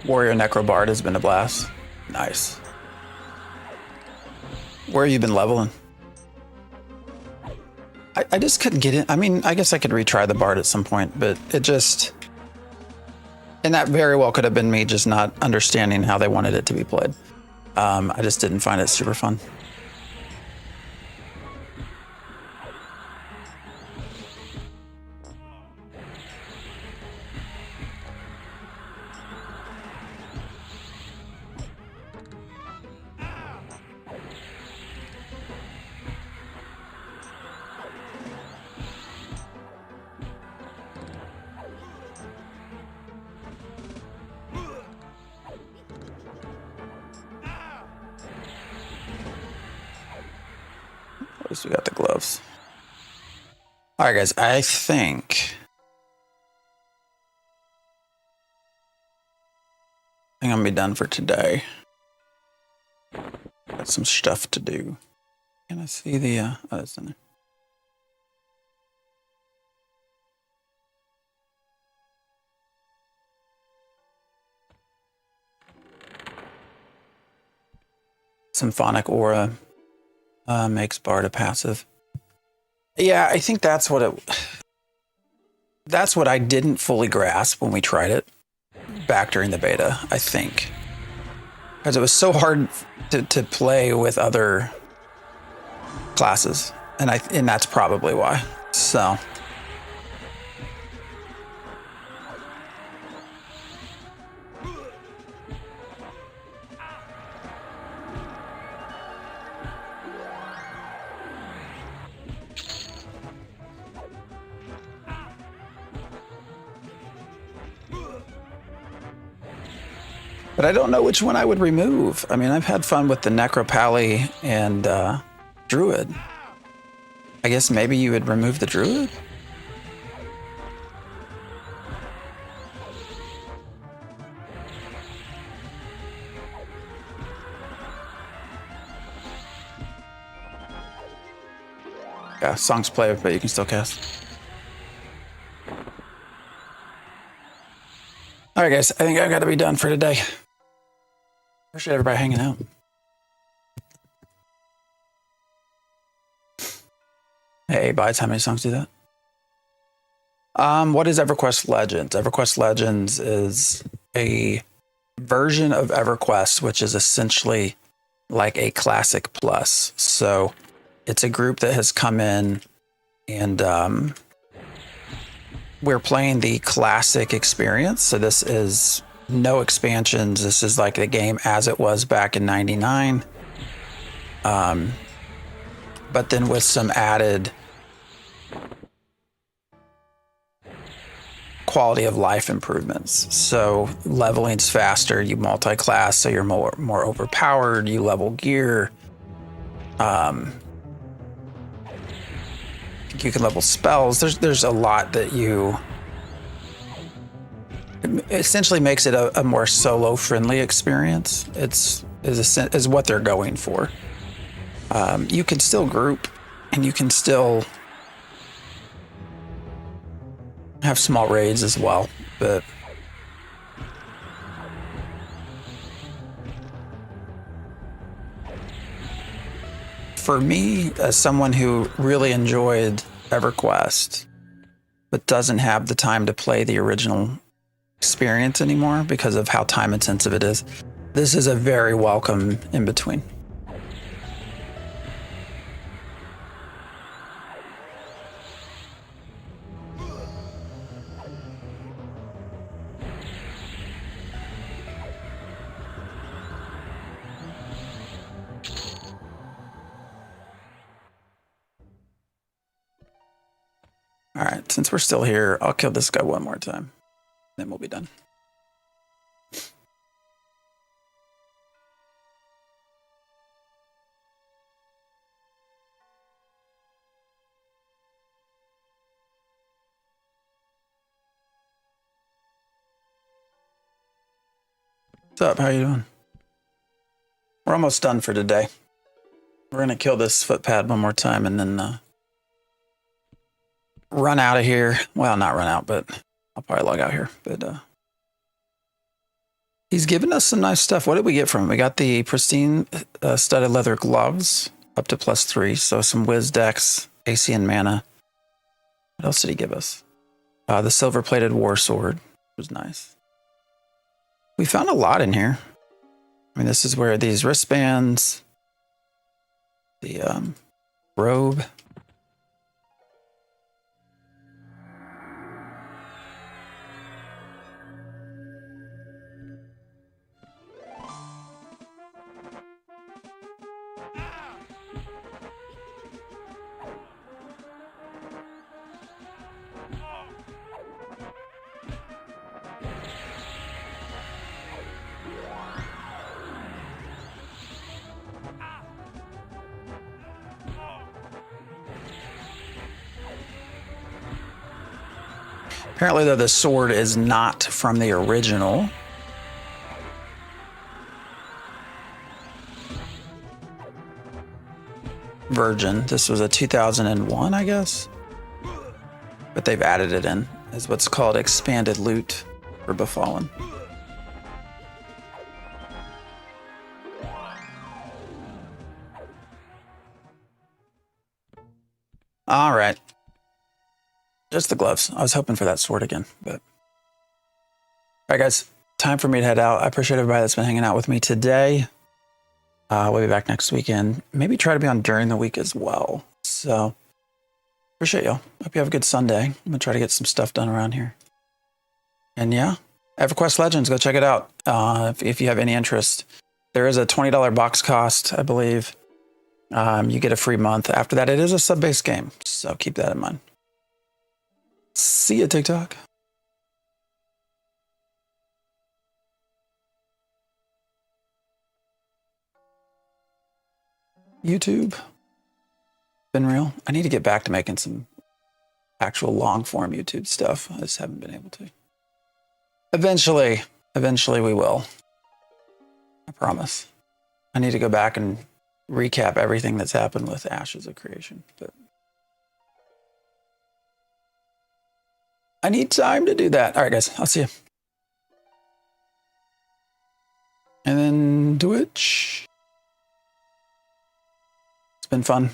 Warrior Necrobard has been a blast. Nice. Where have you been leveling? I just couldn't get in. I mean, I guess I could retry the Bard at some point, but it just... And that very well could have been me just not understanding how they wanted it to be played. I just didn't find it super fun. At least we got the gloves. All right, guys, I think I'm gonna be done for today. Got some stuff to do. Can I see the, oh, it's in there. Symphonic Aura makes Bard a passive. Yeah, I think that's what I didn't fully grasp when we tried it back during the beta, I think. Because it was so hard to play with other classes. And that's probably why. So but I don't know which one I would remove. I mean, I've had fun with the Necropally and Druid. I guess maybe you would remove the Druid? Yeah, songs play, but you can still cast. All right, guys, I think I've got to be done for today. Appreciate everybody hanging out. Hey, Bites, how many songs do that? What is EverQuest Legends? EverQuest Legends is a version of EverQuest, which is essentially like a Classic Plus. So it's a group that has come in and we're playing the Classic experience. So this is no expansions. This is like the game as it was back in '99. But then with some added quality of life improvements. So leveling's faster, you multi-class, so you're more overpowered, you level gear. You can level spells. There's a lot that it essentially makes it a more solo friendly experience. Is what they're going for. You can still group and you can still have small raids as well, but for me, as someone who really enjoyed EverQuest but doesn't have the time to play the original experience anymore because of how time intensive it is, this is a very welcome in between. All right, since we're still here, I'll kill this guy one more time. Then we'll be done. What's up? How you doing? We're almost done for today. We're gonna kill this footpad one more time and then run out of here. Well, not run out, but I'll probably log out here. But he's given us some nice stuff. What did we get from him? We got the pristine studded leather gloves up to +3. So some Wiz Dex, AC and mana. What else did he give us? The silver plated war sword was nice. We found a lot in here. I mean, this is where these wristbands, the robe. Apparently, though, the sword is not from the original. version. This was a 2001, I guess. But they've added it in as what's called expanded loot for Befallen. All right. Just the gloves. I was hoping for that sword again, but. All right, guys. Time for me to head out. I appreciate everybody that's been hanging out with me today. We'll be back next weekend. Maybe try to be on during the week as well. So, appreciate y'all. Hope you have a good Sunday. I'm going to try to get some stuff done around here. And yeah, EverQuest Legends, go check it out if you have any interest. There is a $20 box cost, I believe. You get a free month. After that, it is a sub-based game. So keep that in mind. See ya, TikTok. YouTube. Been real. I need to get back to making some actual long form YouTube stuff. I just haven't been able to. Eventually we will. I promise. I need to go back and recap everything that's happened with Ashes of Creation, but I need time to do that. All right, guys, I'll see you. And then Twitch. It's been fun.